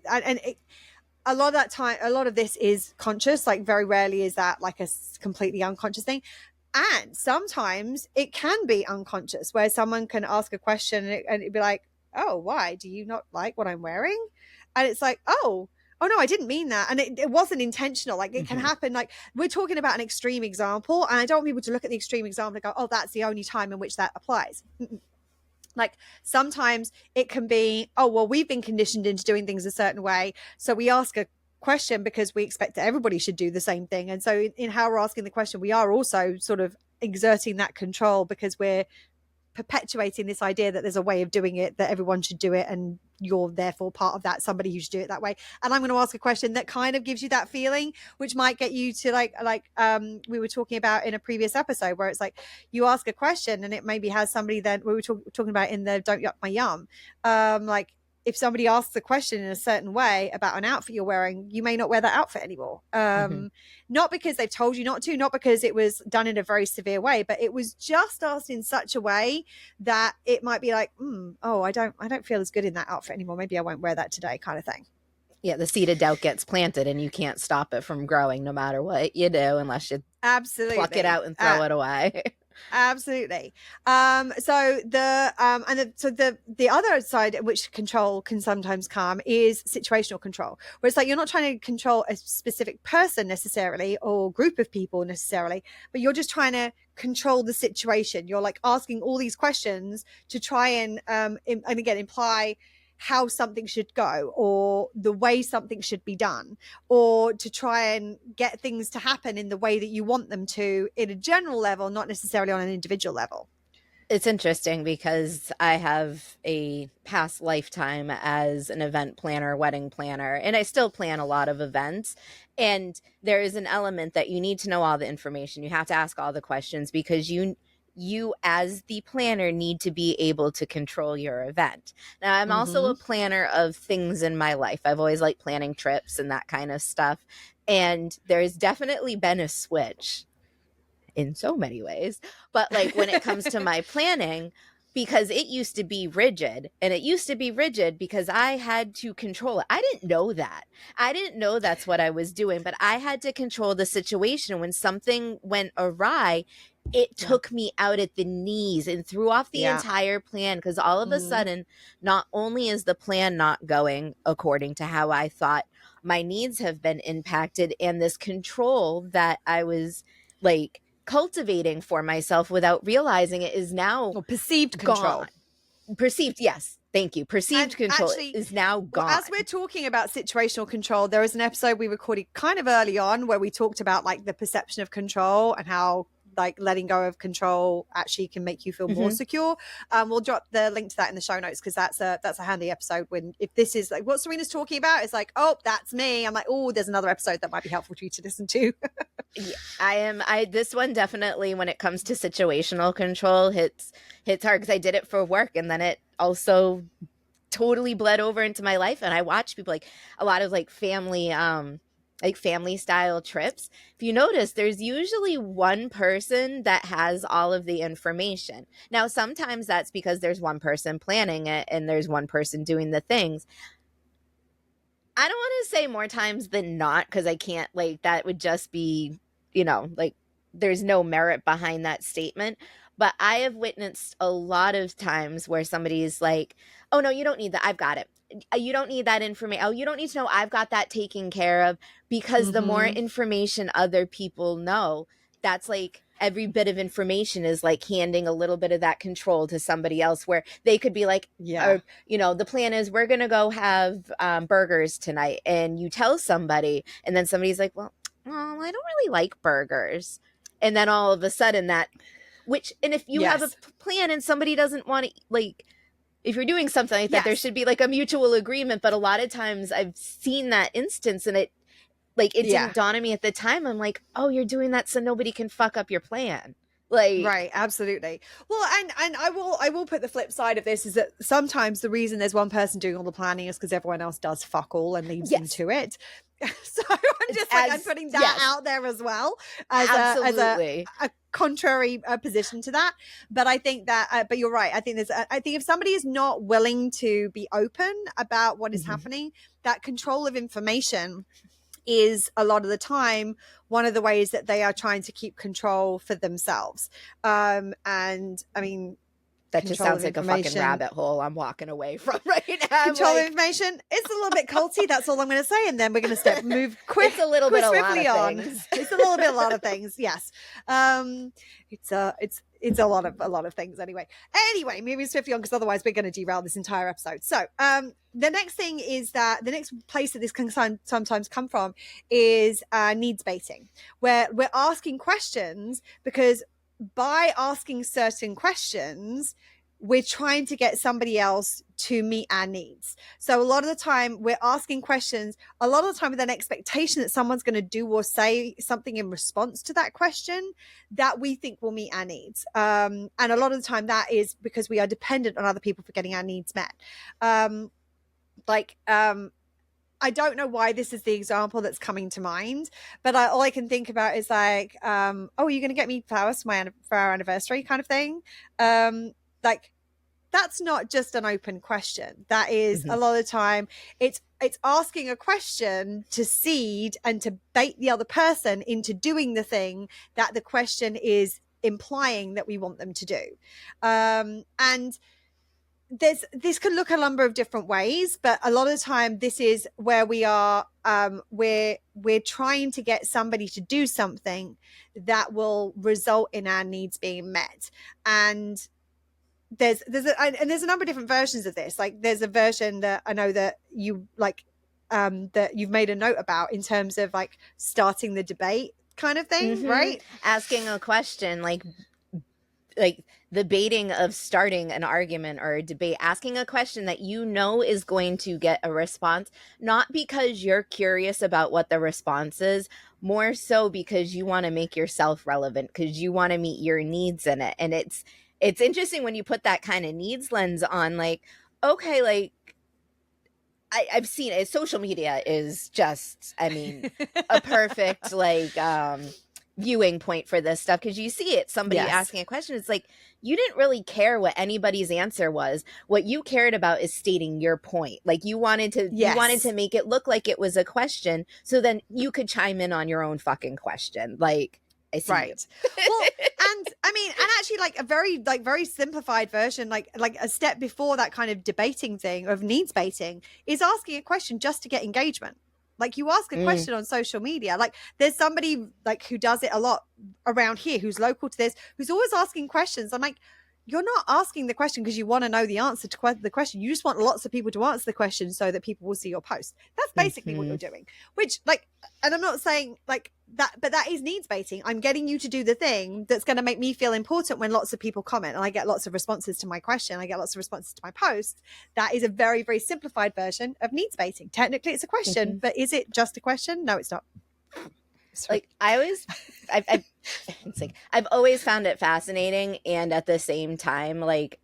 a lot of that time, a lot of this is conscious. Like, very rarely is that like a completely unconscious thing. And sometimes it can be unconscious, where someone can ask a question and it'd be like, oh, why do you not like what I'm wearing? And it's like, oh no, I didn't mean that. And it wasn't intentional. Like, it can happen. Like, we're talking about an extreme example, and I don't want people to look at the extreme example and go, oh, that's the only time in which that applies. Like, sometimes it can be, oh, well, we've been conditioned into doing things a certain way, so we ask a question because we expect that everybody should do the same thing. And so in how we're asking the question, we are also sort of exerting that control, because we're perpetuating this idea that there's a way of doing it, that everyone should do it, and you're therefore part of that, somebody who should do it that way. And I'm going to ask a question that kind of gives you that feeling, which might get you to like we were talking about in a previous episode, where it's like you ask a question and it maybe has somebody that we were talking about in the Don't Yuck My Yum, like, if somebody asks a question in a certain way about an outfit you're wearing, you may not wear that outfit anymore. Not because they've told you not to, not because it was done in a very severe way, but it was just asked in such a way that it might be like, oh, I don't feel as good in that outfit anymore. Maybe I won't wear that today, kind of thing. Yeah, the seed of doubt gets planted, and you can't stop it from growing no matter what you do, unless you absolutely pluck it out and throw it away. Absolutely. So the other side at which control can sometimes come is situational control, where it's like you're not trying to control a specific person necessarily, or group of people necessarily, but you're just trying to control the situation. You're like asking all these questions to try and again imply how something should go, or the way something should be done, or to try and get things to happen in the way that you want them to, in a general level, not necessarily on an individual level. It's interesting because I have a past lifetime as an event planner, wedding planner, and I still plan a lot of events. And there is an element that you need to know all the information. You have to ask all the questions, because you as the planner need to be able to control your event. Now, I'm also a planner of things in my life. I've always liked planning trips and that kind of stuff. And there's definitely been a switch in so many ways. But like when it comes to my planning, because it used to be rigid, and it used to be rigid because I had to control it. I didn't know that. I didn't know that's what I was doing, but I had to control the situation. When something went awry, it took me out at the knees and threw off the entire plan, because all of a sudden, not only is the plan not going according to how I thought, my needs have been impacted, and this control that I was like cultivating for myself without realizing it is now perceived control. Gone. Perceived, yes. Thank you. Perceived control is now gone. As we're talking about situational control, there is an episode we recorded kind of early on where we talked about like the perception of control, and how like letting go of control actually can make you feel more secure. We'll drop the link to that in the show notes, because that's a handy episode. When, if this is like what Serena's talking about, it's like, oh, that's me. I'm like, oh, there's another episode that might be helpful for you to listen to. Yeah, this one definitely, when it comes to situational control, hits hard, because I did it for work, and then it also totally bled over into my life. And I watch people, like a lot of like family style trips. If you notice, there's usually one person that has all of the information. Now, sometimes that's because there's one person planning it and there's one person doing the things. I don't want to say more times than not, because I can't, like, that would just be, like, there's no merit behind that statement. But I have witnessed a lot of times where somebody's like, oh, no, you don't need that. I've got it. You don't need that information. Oh, you don't need to know. I've got that taken care of. Because the more information other people know, that's like every bit of information is like handing a little bit of that control to somebody else, where they could be like, the plan is we're going to go have burgers tonight. And you tell somebody, and then somebody's like, well, I don't really like burgers. And then all of a sudden and if you have a plan and somebody doesn't want to, like, if you're doing something like that, there should be like a mutual agreement. But a lot of times I've seen that instance, and Like, it Yeah. didn't dawn on me at the time. I'm like, oh, you're doing that so nobody can fuck up your plan. Like, Right, absolutely. Well, and I will put the flip side of this is that sometimes the reason there's one person doing all the planning is because everyone else does fuck all and leaves them yes, to it. So I'm just like, I'm putting that yes, out there as well as absolutely. a contrary position to that. But I think that, but you're right. I think I think if somebody is not willing to be open about what is happening, that control of information is a lot of the time one of the ways that they are trying to keep control for themselves. And I mean, That just control sounds of like a fucking information. rabbit hole I'm walking away from right now. Control of information. It's a little bit culty. That's all I'm going to say, and then we're going to move it's a little bit a lot swiftly of on. things. It's a little bit a lot of things. Yes, it's a lot of things. Anyway, moving swiftly on because otherwise we're going to derail this entire episode. So, the next thing is that the next place that this can sometimes come from is needs baiting, where we're asking questions because by asking certain questions we're trying to get somebody else to meet our needs. So a lot of the time we're asking questions, a lot of the time with an expectation that someone's going to do or say something in response to that question that we think will meet our needs. And a lot of the time that is because we are dependent on other people for getting our needs met. I don't know why this is the example that's coming to mind, but all I can think about is like, oh, are you going to get me flowers for our anniversary kind of thing? Like, that's not just an open question. That is a lot of the time it's asking a question to seed and to bait the other person into doing the thing that the question is implying that we want them to do. And this can look a number of different ways, but a lot of the time this is where we are we're trying to get somebody to do something that will result in our needs being met. And there's a number of different versions of this. Like there's a version that I know that you like that you've made a note about in terms of like starting the debate kind of thing, right? Asking a question, like the baiting of starting an argument or a debate, asking a question that you know is going to get a response, not because you're curious about what the response is, more so because you want to make yourself relevant, because you want to meet your needs in it. And it's interesting when you put that kind of needs lens on, like, okay, like I've seen it. Social media is just, I mean, a perfect like viewing point for this stuff, because you see it, somebody asking a question, it's like you didn't really care what anybody's answer was. What you cared about is stating your point. Like you wanted to make it look like it was a question, so then you could chime in on your own fucking question. Like, I see right. Well, and I mean, and actually like a very simplified version, like a step before that kind of debating thing of needs baiting is asking a question just to get engagement. Like you ask a question on social media, like there's somebody like who does it a lot around here, who's local to this, who's always asking questions. I'm like, you're not asking the question because you want to know the answer to the question. You just want lots of people to answer the question so that people will see your post. That's basically what you're doing, which like, and I'm not saying like that, but that is needs baiting. I'm getting you to do the thing that's going to make me feel important when lots of people comment and I get lots of responses to my question. I get lots of responses to my post. That is a very, very simplified version of needs baiting. Technically it's a question, but is it just a question? No, it's not. Like I've always found it fascinating, and at the same time, like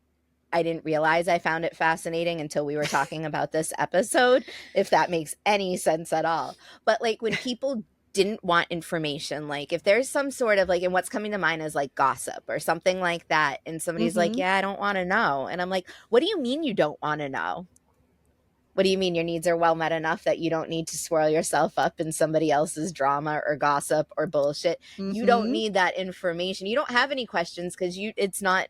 I didn't realize I found it fascinating until we were talking about this episode, if that makes any sense at all. But like when people didn't want information, like if there's some sort of like, and what's coming to mind is like gossip or something like that, and somebody's like, yeah, I don't want to know, and I'm like, what do you mean you don't want to know? What do you mean your needs are well met enough that you don't need to swirl yourself up in somebody else's drama or gossip or bullshit? You don't need that information. You don't have any questions because it's not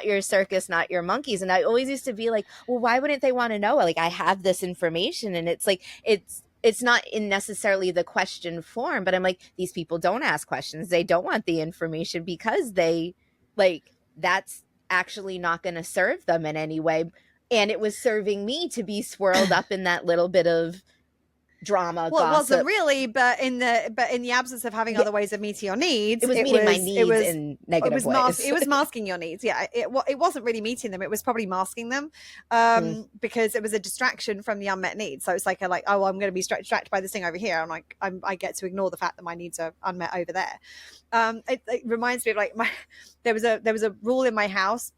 your circus, not your monkeys. And I always used to be like, well, why wouldn't they want to know? Like, I have this information, and it's like it's not in necessarily the question form, but I'm like, these people don't ask questions. They don't want the information because they like that's actually not going to serve them in any way. And it was serving me to be swirled up in that little bit of drama, Well, it wasn't gossip. really, but in the absence of having other ways of meeting your needs, It was meeting my needs in negative ways. it was masking your needs. Yeah, it wasn't really meeting them. It was probably masking them, because it was a distraction from the unmet needs. So it's like oh, I'm going to be distracted by this thing over here. I'm like, I get to ignore the fact that my needs are unmet over there. It reminds me of like there was a rule in my house.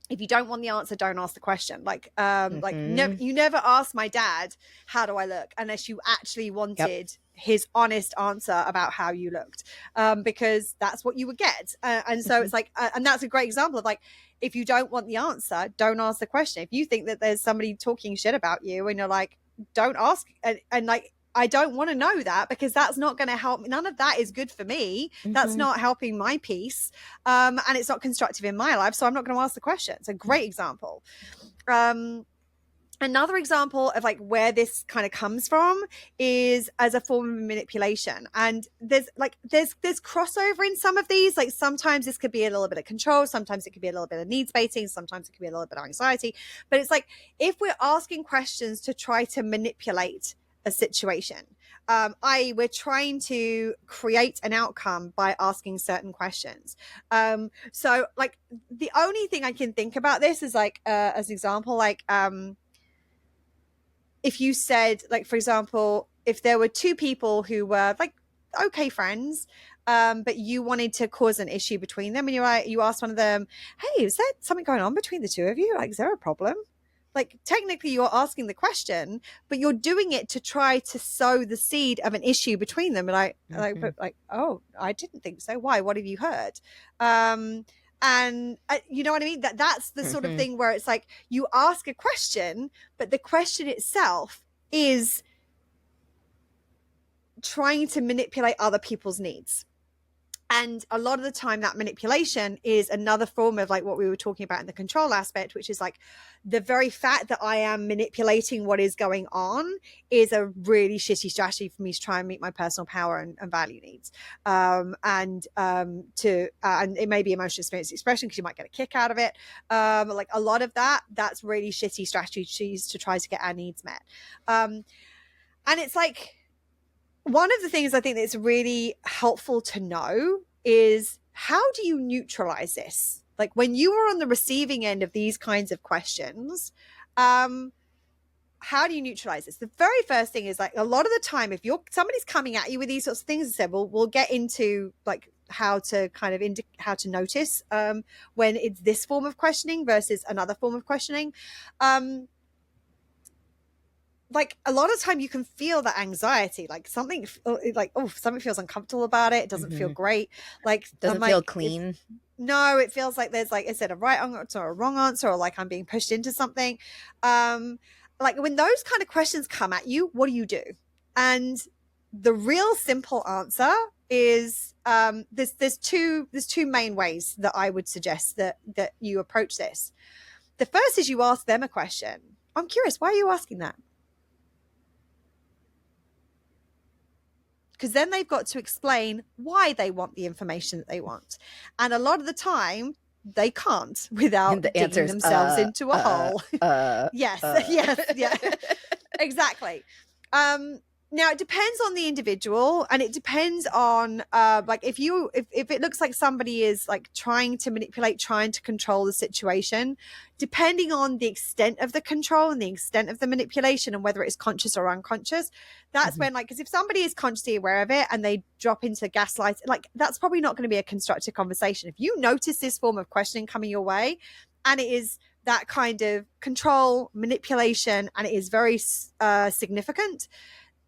If you don't want the answer, don't ask the question. Like you never ask my dad, how do I look, unless you actually wanted his honest answer about how you looked, because that's what you would get. And so it's like, and that's a great example of like, if you don't want the answer, don't ask the question. If you think that there's somebody talking shit about you and you're like, don't ask, and like, I don't want to know that, because that's not going to help me. None of that is good for me. That's not helping my peace. And it's not constructive in my life. So I'm not going to ask the question. It's a great example. Another example of like where this kind of comes from is as a form of manipulation. And there's crossover in some of these. Like sometimes this could be a little bit of control. Sometimes it could be a little bit of needs baiting. Sometimes it could be a little bit of anxiety. But it's like, if we're asking questions to try to manipulate a situation, we're trying to create an outcome by asking certain questions. So like the only thing I can think about this is like, as an example, like, if you said, like, for example, if there were two people who were like okay friends, but you wanted to cause an issue between them, and you asked one of them, hey, is there something going on between the two of you? Like, is there a problem? Like, technically you're asking the question, but you're doing it to try to sow the seed of an issue between them. And like, oh, I didn't think so. Why? What have you heard? And you know what I mean? That's the sort of thing where it's like, you ask a question, but the question itself is trying to manipulate other people's needs. And a lot of the time that manipulation is another form of like what we were talking about in the control aspect, which is like the very fact that I am manipulating what is going on is a really shitty strategy for me to try and meet my personal power and value needs. And it may be emotional experience expression because you might get a kick out of it. Like a lot of that's really shitty strategies to try to get our needs met. And it's like, one of the things I think that's really helpful to know is, how do you neutralize this? Like when you are on the receiving end of these kinds of questions, how do you neutralize this? The very first thing is like, a lot of the time, if somebody's coming at you with these sorts of things, we'll get into like how to kind of how to notice when it's this form of questioning versus another form of questioning. Like a lot of time you can feel that anxiety, like something feels uncomfortable about it. It doesn't feel great. Like doesn't feel clean. No, it feels like there's like, is it a right answer or a wrong answer, or like I'm being pushed into something. Like when those kind of questions come at you, what do? And the real simple answer is there's two main ways that I would suggest that you approach this. The first is you ask them a question. I'm curious, why are you asking that? Because then they've got to explain why they want the information that they want. And a lot of the time, they can't without digging themselves into a hole. Yes, yeah, exactly. Now, it depends on the individual, and it depends on like if it looks like somebody is like trying to manipulate, trying to control the situation, depending on the extent of the control and the extent of the manipulation and whether it's conscious or unconscious, that's when, like, because if somebody is consciously aware of it and they drop into gaslight, like that's probably not going to be a constructive conversation. If you notice this form of questioning coming your way and it is that kind of control, manipulation, and it is very significant,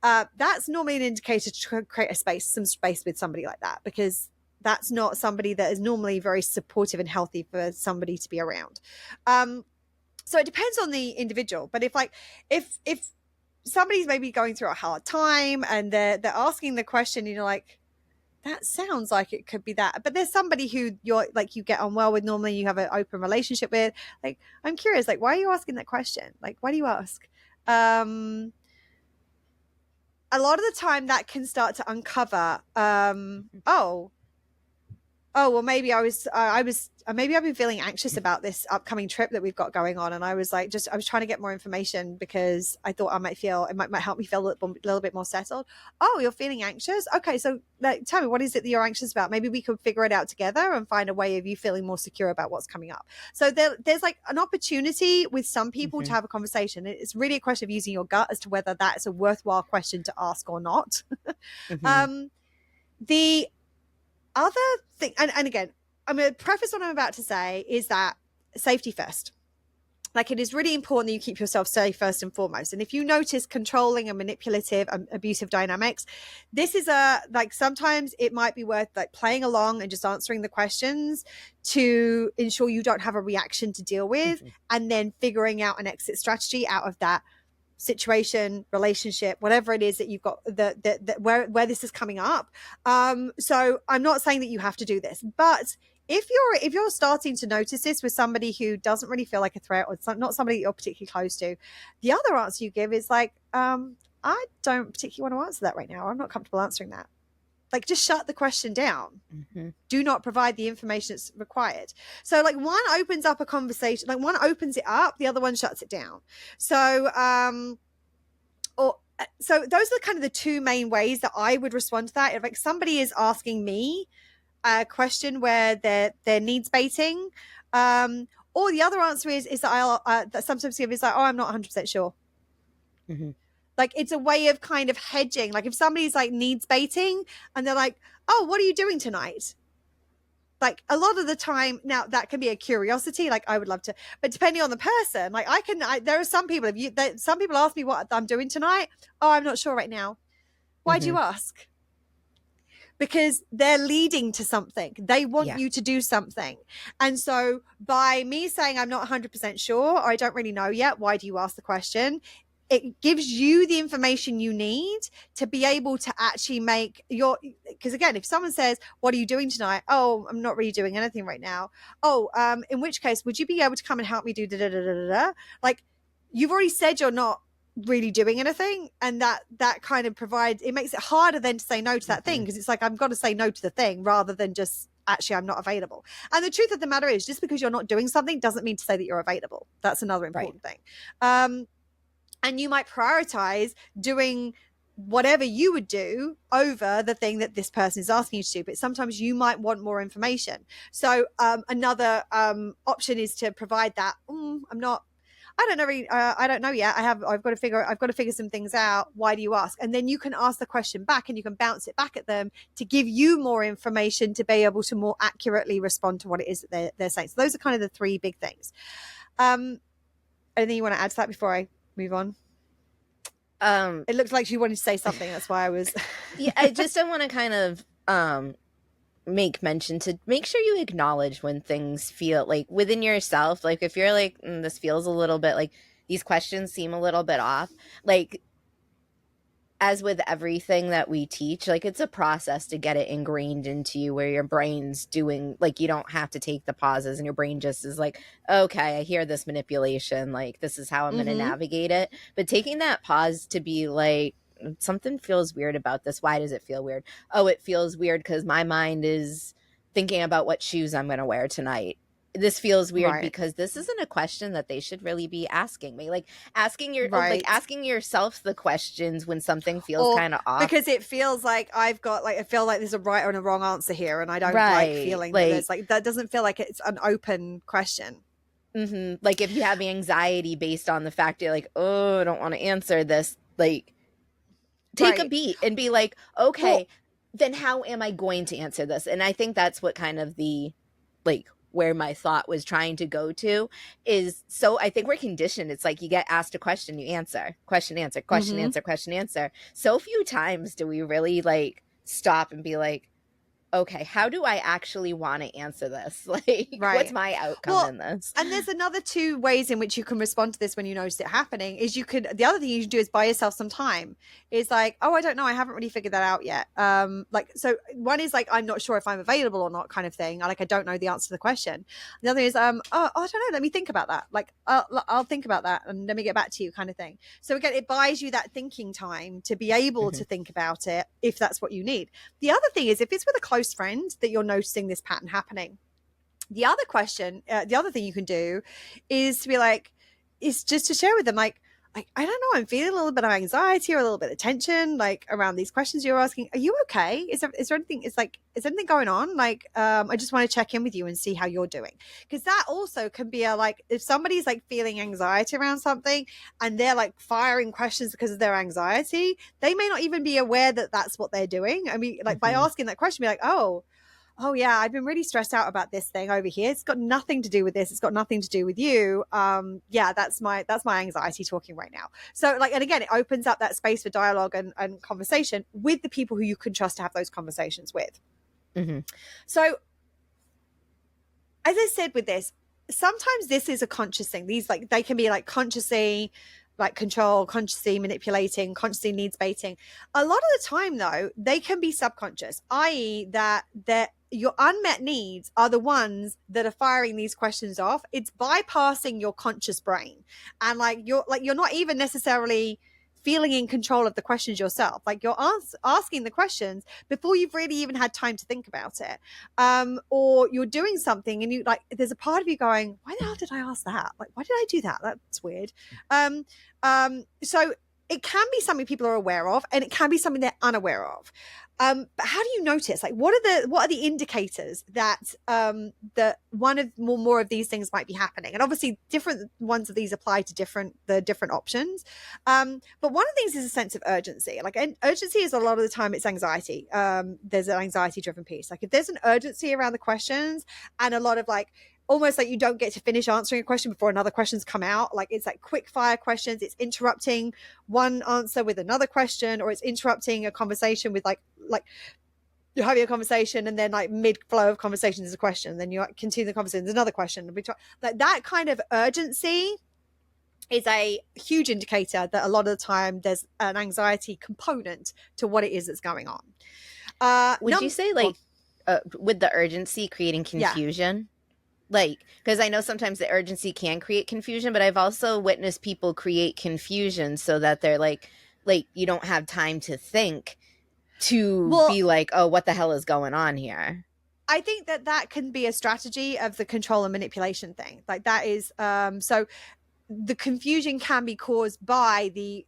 that's normally an indicator to create some space with somebody like that, because that's not somebody that is normally very supportive and healthy for somebody to be around. So it depends on the individual. But if somebody's maybe going through a hard time and they're asking the question, you're like, that sounds like it could be that. But there's somebody who you get on well with, normally you have an open relationship with. Like, I'm curious, like, why are you asking that question? Like, why do you ask? A lot of the time that can start to uncover, oh, well, maybe maybe I've been feeling anxious about this upcoming trip that we've got going on. And I was like, I was trying to get more information because I thought it might help me feel a little bit more settled. Oh, you're feeling anxious? Okay. So like, tell me, what is it that you're anxious about? Maybe we could figure it out together and find a way of you feeling more secure about what's coming up. So there's like an opportunity with some people to have a conversation. It's really a question of using your gut as to whether that's a worthwhile question to ask or not. The other thing, and again, I'm going to preface what I'm about to say is that safety first. Like, it is really important that you keep yourself safe first and foremost. And if you notice controlling and manipulative and abusive dynamics, this is like, sometimes it might be worth like playing along and just answering the questions to ensure you don't have a reaction to deal with, and then figuring out an exit strategy out of that situation, relationship, whatever it is that you've got, where this is coming up. So I'm not saying that you have to do this, but if you're starting to notice this with somebody who doesn't really feel like a threat, or not somebody that you're particularly close to, the other answer you give is like, I don't particularly want to answer that right now. I'm not comfortable answering that. Like, just shut the question down. Do not provide the information that's required. So like, one opens up a conversation, like one opens it up, the other one shuts it down. So so those are kind of the two main ways that I would respond to that. If like somebody is asking me a question where they're needs baiting, or the other answer is that I'll that sometimes give is like, oh, I'm not 100% sure. Like, it's a way of kind of hedging. Like, if somebody's like needs baiting and they're like, oh, what are you doing tonight? Like, a lot of the time, now that can be a curiosity. Like, I would love to, but depending on the person, like there are some people, some people ask me what I'm doing tonight. Oh, I'm not sure right now. Why do you ask? Because they're leading to something. They want you to do something. And so by me saying I'm not 100% sure, or I don't really know yet, why do you ask the question? It gives you the information you need to be able to actually make because again, if someone says, what are you doing tonight? Oh, I'm not really doing anything right now. Oh, in which case, would you be able to come and help me do da-da-da-da-da? Like, you've already said you're not really doing anything, and that kind of provides, it makes it harder then to say no to that thing, because it's like, I've got to say no to the thing rather than just actually I'm not available. And the truth of the matter is, just because you're not doing something doesn't mean to say that you're available. That's another important thing. And you might prioritize doing whatever you would do over the thing that this person is asking you to do, but sometimes you might want more information. So another option is to provide that. I don't know yet. I've got to figure some things out. Why do you ask? And then you can ask the question back, and you can bounce it back at them to give you more information to be able to more accurately respond to what it is that they're saying. So those are kind of the three big things. Anything you want to add to that before I move on? It looks like you wanted to say something. That's why I was. Yeah, I just don't want to kind of make mention to make sure you acknowledge when things feel like within yourself. Like, if you're like, this feels a little bit like these questions seem a little bit off. Like, as with everything that we teach, like, it's a process to get it ingrained into you, where your brain's doing, like, you don't have to take the pauses, and your brain just is like, okay, I hear this manipulation, like, this is how I'm going to navigate it. But taking that pause to be like, something feels weird about this. Why does it feel weird? Oh, it feels weird because my mind is thinking about what shoes I'm going to wear tonight. This feels weird because this isn't a question that they should really be asking me. Like, asking yourself the questions when something feels kind of off, because it feels like I feel like there's a right and a wrong answer here, and I don't like feeling like, that there's like, that doesn't feel like it's an open question. Like, if you have anxiety based on the fact you're like, oh, I don't want to answer this, like, take a beat and be like, okay, then how am I going to answer this? And I think that's what kind of the, like, where my thought was trying to go to is, so I think we're conditioned. It's like, you get asked a question, you answer, question, answer, question, answer, question, answer. So few times do we really like stop and be like, okay, how do I actually want to answer this? Like, what's my outcome in this? And there's another two ways in which you can respond to this when you notice it happening. Is the other thing you should do is buy yourself some time. Is like, oh, I don't know, I haven't really figured that out yet. Like, so one is like, I'm not sure if I'm available or not, kind of thing. Like, I don't know the answer to the question. The other is, oh, I don't know, let me think about that. Like, I'll think about that and let me get back to you, kind of thing. So again, it buys you that thinking time to be able to think about it if that's what you need. The other thing is, if it's with a close close friend that you're noticing this pattern happening. The other question, the other thing you can do is to be like, is just to share with them, like, I don't know, I'm feeling a little bit of anxiety or a little bit of tension, like around these questions you're asking. Are you okay? Is there anything, is anything going on? Like, I just want to check in with you and see how you're doing. Because that also can be a, like, if somebody's like feeling anxiety around something and they're like firing questions because of their anxiety, they may not even be aware that that's what they're doing. I mean, like by asking that question, be like, oh yeah, I've been really stressed out about this thing over here. It's got nothing to do with this. It's got nothing to do with you. Yeah, that's my anxiety talking right now. So like, and again, it opens up that space for dialogue and conversation with the people who you can trust to have those conversations with. So as I said with this, sometimes this is a conscious thing. These, like, they can be like consciously like control, consciously manipulating, consciously needs baiting. A lot of the time though, they can be subconscious, i.e. that your unmet needs are the ones that are firing these questions off. It's bypassing your conscious brain. And like you're not even necessarily feeling in control of the questions yourself. Like you're asking the questions before you've really even had time to think about it. Or you're doing something and you like, there's a part of you going, why the hell did I ask that? Like, why did I do that? That's weird. So it can be something people are aware of, and it can be something they're unaware of. But how do you notice? Like, what are the indicators that that one of more of these things might be happening? And obviously, different ones of these apply to the different options. But one of the things is a sense of urgency. Like, urgency is a lot of the time it's anxiety. There's an anxiety-driven piece. Like, if there's an urgency around the questions, and a lot of like, almost like you don't get to finish answering a question before another question's come out. Like it's like quick fire questions. It's interrupting one answer with another question, or it's interrupting a conversation with like you're having a conversation and then like mid flow of conversation is a question. And then you continue the conversation. There's another question. Like that kind of urgency is a huge indicator that a lot of the time there's an anxiety component to what it is that's going on. Would you say like with the urgency creating confusion? Yeah. Like, because I know sometimes the urgency can create confusion, but I've also witnessed people create confusion so that they're like you don't have time to think to be like, oh, what the hell is going on here? I think that can be a strategy of the control and manipulation thing. Like that is, so the confusion can be caused by the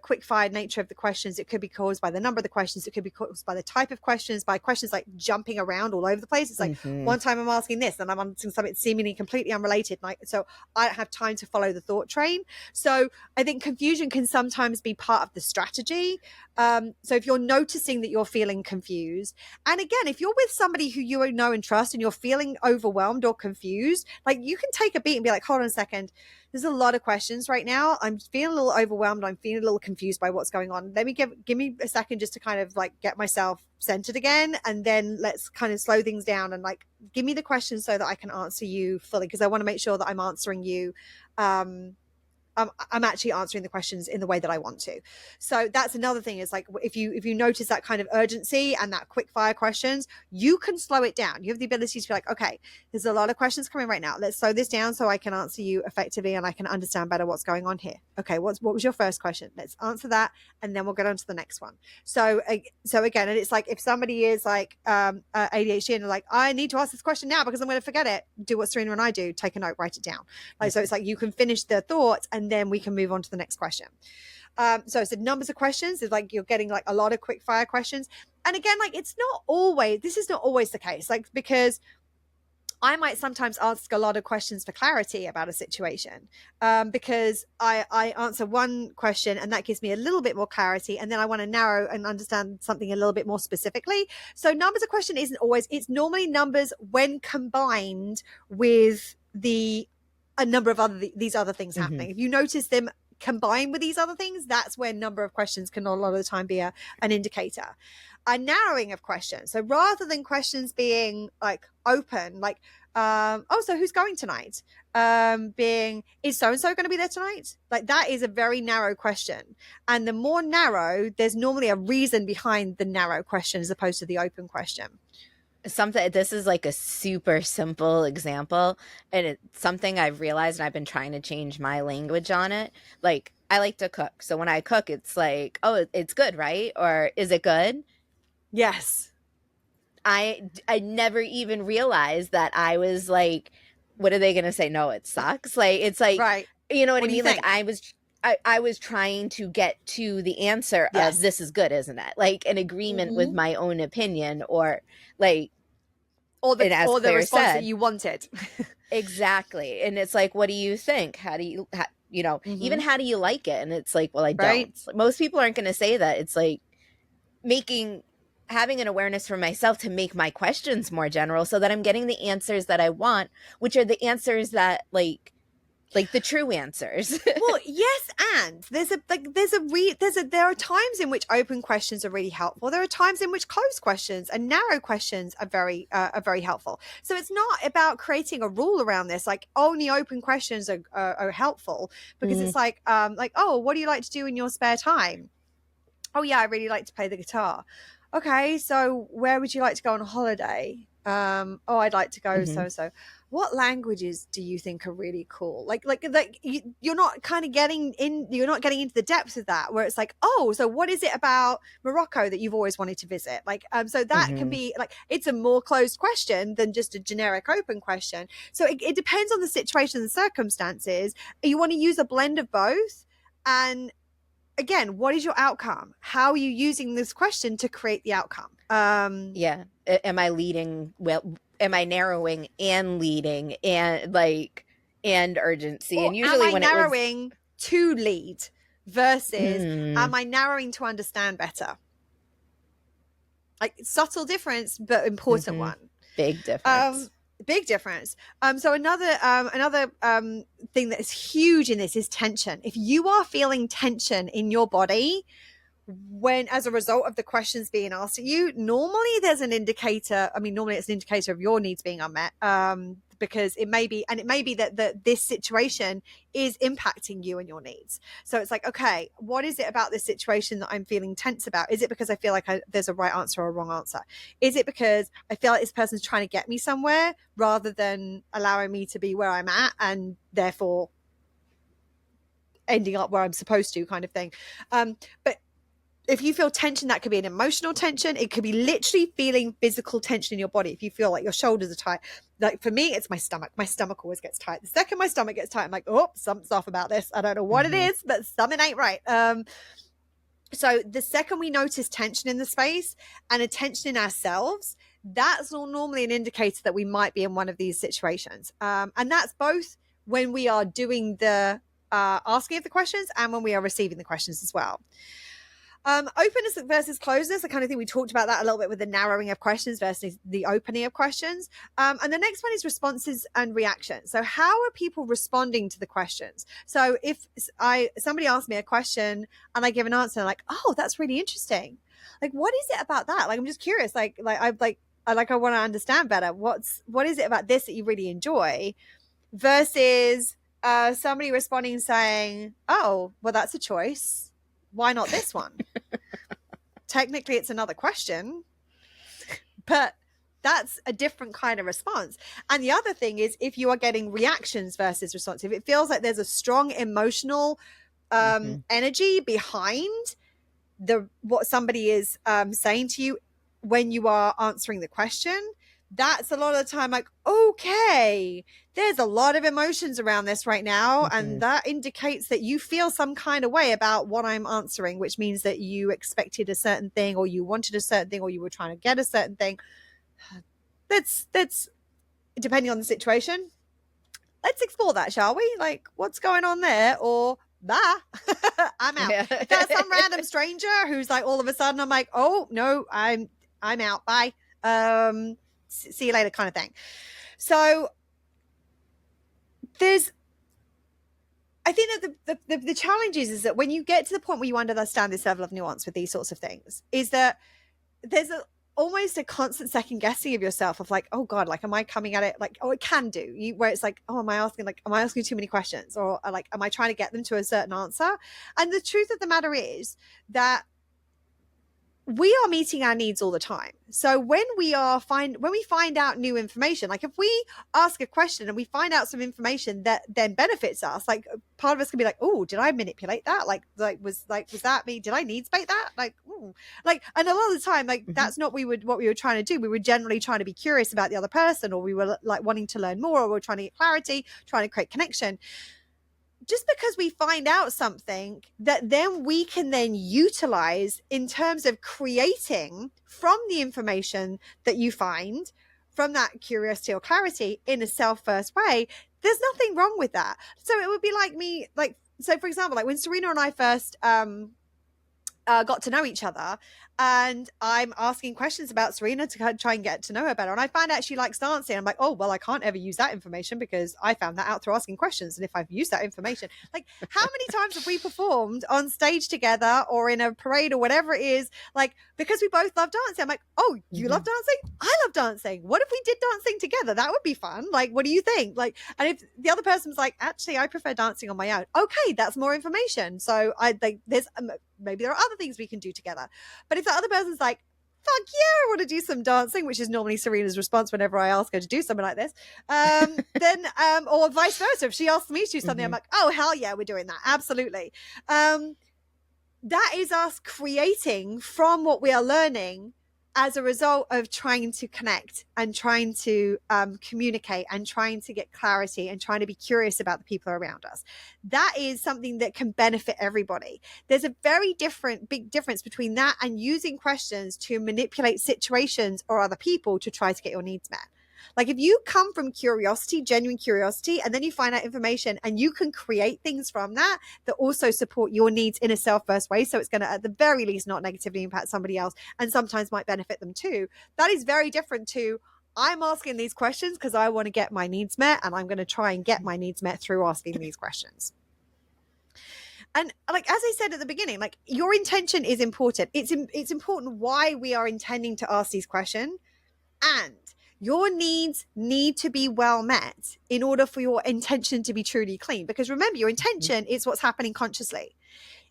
quick fired nature of the questions. It could be caused by the number of the questions. It could be caused by the type of questions, by questions like jumping around all over the place. It's like one time I'm asking this and I'm answering something seemingly completely unrelated. Like, so I don't have time to follow the thought train. So I think confusion can sometimes be part of the strategy. So if you're noticing that you're feeling confused, and again, if you're with somebody who you know and trust and you're feeling overwhelmed or confused, like you can take a beat and be like, hold on a second. There's a lot of questions right now. I'm feeling a little overwhelmed. I'm feeling a little confused by what's going on. Let me give me a second just to kind of like get myself centered again. And then let's kind of slow things down and like, give me the questions so that I can answer you fully. Because I want to make sure that I'm answering you. I'm actually answering the questions in the way that I want to. So that's another thing is like, if you notice that kind of urgency and that quick fire questions, you can slow it down. You have the ability to be like, okay, there's a lot of questions coming right now. Let's slow this down so I can answer you effectively and I can understand better what's going on here. Okay. What was your first question? Let's answer that. And then we'll get on to the next one. So again, and it's like, if somebody is like ADHD and they're like, I need to ask this question now because I'm going to forget it. Do what Serena and I do. Take a note, write it down. Like, so it's like, you can finish the thoughts and then we can move on to the next question. So I said numbers of questions is like you're getting like a lot of quick fire questions. And again, like this is not always the case, like because I might sometimes ask a lot of questions for clarity about a situation because I answer one question and that gives me a little bit more clarity. And then I want to narrow and understand something a little bit more specifically. So numbers of question isn't always, it's normally numbers when combined with a number of these other things happening. If you notice them combined with these other things, that's where number of questions can a lot of the time be an indicator. A narrowing of questions. So rather than questions being like open, like, so who's going tonight? Being, is so-and-so going to be there tonight? Like that is a very narrow question. And the more narrow, there's normally a reason behind the narrow question as opposed to the open question. This is like a super simple example, and it's something I've realized, and I've been trying to change my language on it. Like, I like to cook, so when I cook, it's like, oh, it's good, right? Or is it good? Yes. I never even realized that I was like, what are they going to say? No, it sucks. Like, it's like, Right. you know what What I do you mean? Like, think? I was trying to get to the answer of Yes. this is good, isn't it? Like an agreement with Mm-hmm. my own opinion, or like, Or the and as or the Claire response that said, you wanted. exactly. And it's like, what do you think? Even Mm-hmm. how do you like it? And it's like, well, I don't. Right. Most people aren't going to say that. It's like making having an awareness for myself to make my questions more general so that I'm getting the answers that I want, which are the answers that like the true answers. Well, yes, and there are times in which open questions are really helpful. There are times in which closed questions and narrow questions are very helpful. So it's not about creating a rule around this, like only open questions are helpful, because Mm, it's like, oh, what do you like to do in your spare time? Oh yeah, I really like to play the guitar. Okay, so where would you like to go on holiday? Oh, I'd like to go mm-hmm, so so. What languages do you think are really cool? You're not kind of getting in. You're not getting into the depths of that, where it's like, oh, so what is it about Morocco that you've always wanted to visit? So that can mm-hmm, be like, it's a more closed question than just a generic open question. So it depends on the situation and circumstances. You want to use a blend of both, and again, what is your outcome? How are you using this question to create the outcome? yeah. Am I leading? Well, am I narrowing and leading and and urgency? Or And am usually I when it was, narrowing to lead versus mm, am I narrowing to understand better? Like, subtle difference, but important mm-hmm, one. big difference. Um, Big difference. So another thing that is huge in this is tension. If you are feeling tension in your body, when as a result of the questions being asked at you, normally there's an indicator. I mean, normally it's an indicator of your needs being unmet, because it may be, and it may be that this situation is impacting you and your needs. So it's like, okay, what is it about this situation that I'm feeling tense about? Is it because I feel like there's a right answer or a wrong answer? Is it because I feel like this person's trying to get me somewhere rather than allowing me to be where I'm at, and therefore ending up where I'm supposed to, kind of thing? But if you feel tension, that could be an emotional tension. It could be literally feeling physical tension in your body. If you feel like your shoulders are tight, like for me, it's my stomach. My stomach always gets tight. The second my stomach gets tight, I'm like, oh, something's off about this. I don't know what it Mm-hmm, is, but something ain't right. So the second we notice tension in the space and a tension in ourselves, that's normally an indicator that we might be in one of these situations. And that's both when we are doing the asking of the questions and when we are receiving the questions as well. Openness versus closeness, I kind of think we talked about that a little bit with the narrowing of questions versus the opening of questions. And the next one is responses and reactions. So how are people responding to the questions? So if somebody asks me a question and I give an answer, like, oh, that's really interesting. Like, what is it about that? Like, I'm just curious. I want to understand better. What is it about this that you really enjoy? Versus somebody responding saying, oh, well, that's a choice. Why not this one? Technically it's another question, but that's a different kind of response. And the other thing is, if you are getting reactions versus response, if it feels like there's a strong emotional mm-hmm, energy behind what somebody is saying to you when you are answering the question, that's a lot of the time like, okay, there's a lot of emotions around this right now, mm-hmm. and that indicates that you feel some kind of way about what I'm answering, which means that you expected a certain thing, or you wanted a certain thing, or you were trying to get a certain thing. That's depending on the situation. Let's explore that, shall we? Like, what's going on there? Or bye, I'm out. Yeah. If that's some random stranger who's like, all of a sudden I'm like, oh no, I'm out, bye, see you later, kind of thing. So there's I think that the challenge is that when you get to the point where you understand this level of nuance with these sorts of things, is that there's almost a constant second guessing of yourself of like, oh god, like, am I coming at it like, oh, it can do you, where it's like, oh, am I asking too many questions, or like, am I trying to get them to a certain answer? And the truth of the matter is that we are meeting our needs all the time. So when we find out new information, like if we ask a question and we find out some information that then benefits us, like part of us can be like, oh, did I manipulate that? Was that me? Did I needs bait that? And a lot of the time, that's not what we were trying to do. We were generally trying to be curious about the other person, or we were like wanting to learn more, or we were trying to get clarity, trying to create connection. Just because we find out something that then we can then utilize in terms of creating from the information that you find from that curiosity or clarity in a self-first way, there's nothing wrong with that. So it would be like me, so for example, like when Serena and I first got to know each other, and I'm asking questions about Serena to try and get to know her better. And I find out she likes dancing. I'm like, oh, well, I can't ever use that information because I found that out through asking questions. And if I've used that information, like how many times have we performed on stage together or in a parade or whatever it is, like because we both love dancing. I'm like, oh, you love dancing? I love dancing. What if we did dancing together? That would be fun. Like, what do you think? Like, and if the other person's like, actually, I prefer dancing on my own. Okay, that's more information. So I think there's maybe there are other things we can do together. But if the other person's like, fuck yeah, I want to do some dancing, which is normally Serena's response whenever I ask her to do something like this, then or vice versa, if she asks me to do something, I'm like, oh hell yeah, we're doing that, absolutely. That is us creating from what we are learning as a result of trying to connect and trying to communicate and trying to get clarity and trying to be curious about the people around us. That is something that can benefit everybody. There's a very big difference between that and using questions to manipulate situations or other people to try to get your needs met. Like if you come from curiosity, genuine curiosity, and then you find out information and you can create things from that also support your needs in a self-first way. So it's going to, at the very least, not negatively impact somebody else and sometimes might benefit them too. That is very different to, I'm asking these questions because I want to get my needs met, and I'm going to try and get my needs met through asking these questions. And like, as I said at the beginning, like your intention is important. It's important why we are intending to ask these questions, and your needs need to be well met in order for your intention to be truly clean. Because remember, your intention is what's happening consciously.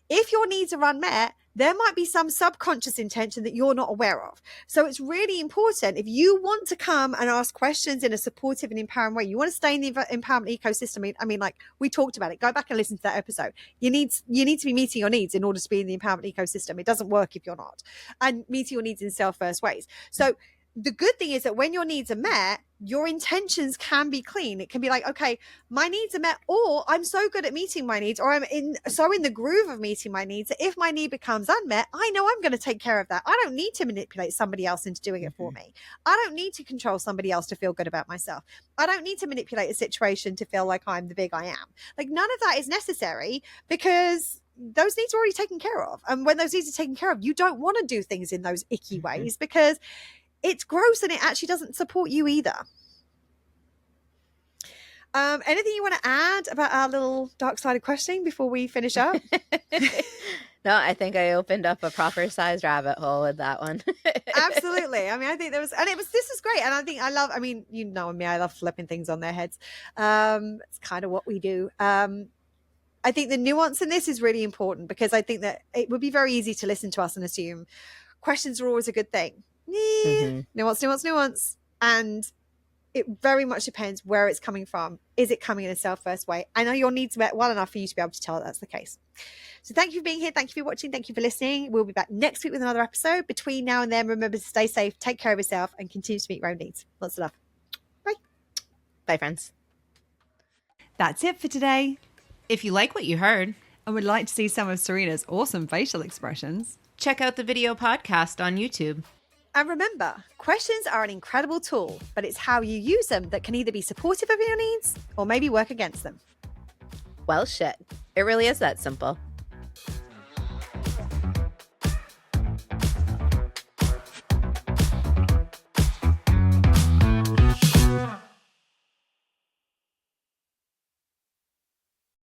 If your needs are unmet, there might be some subconscious intention that you're not aware of. So it's really important, if you want to come and ask questions in a supportive and empowering way, you want to stay in the empowerment ecosystem. I mean, like we talked about it, go back and listen to that episode. You need to be meeting your needs in order to be in the empowerment ecosystem. It doesn't work if you're not. And meeting your needs in self-first ways. So the good thing is that when your needs are met, your intentions can be clean. It can be like, okay, my needs are met, or I'm so good at meeting my needs, or I'm in the groove of meeting my needs that if my need becomes unmet, I know I'm going to take care of that. I don't need to manipulate somebody else into doing it for me. I don't need to control somebody else to feel good about myself. I don't need to manipulate a situation to feel like I'm the big I am. Like none of that is necessary because those needs are already taken care of. And when those needs are taken care of, you don't want to do things in those icky ways because it's gross and it actually doesn't support you either. Anything you want to add about our little dark-sided questioning before we finish up? No, I think I opened up a proper sized rabbit hole with that one. Absolutely. I mean, I think this is great. And I love flipping things on their heads. It's kind of what we do. I think the nuance in this is really important because I think that it would be very easy to listen to us and assume questions are always a good thing. Nuance. And it very much depends where it's coming from. Is it coming in a self-first way? I know your needs met well enough for you to be able to tell that's the case. So thank you for being here. Thank you for watching. Thank you for listening. We'll be back next week with another episode. Between now and then, remember to stay safe, take care of yourself, and continue to meet your own needs. Lots of love. Bye. Bye, friends. That's it for today. If you like what you heard and would like to see some of Serena's awesome facial expressions, check out the video podcast on YouTube. And remember, questions are an incredible tool, but it's how you use them that can either be supportive of your needs or maybe work against them. Well, shit. It really is that simple.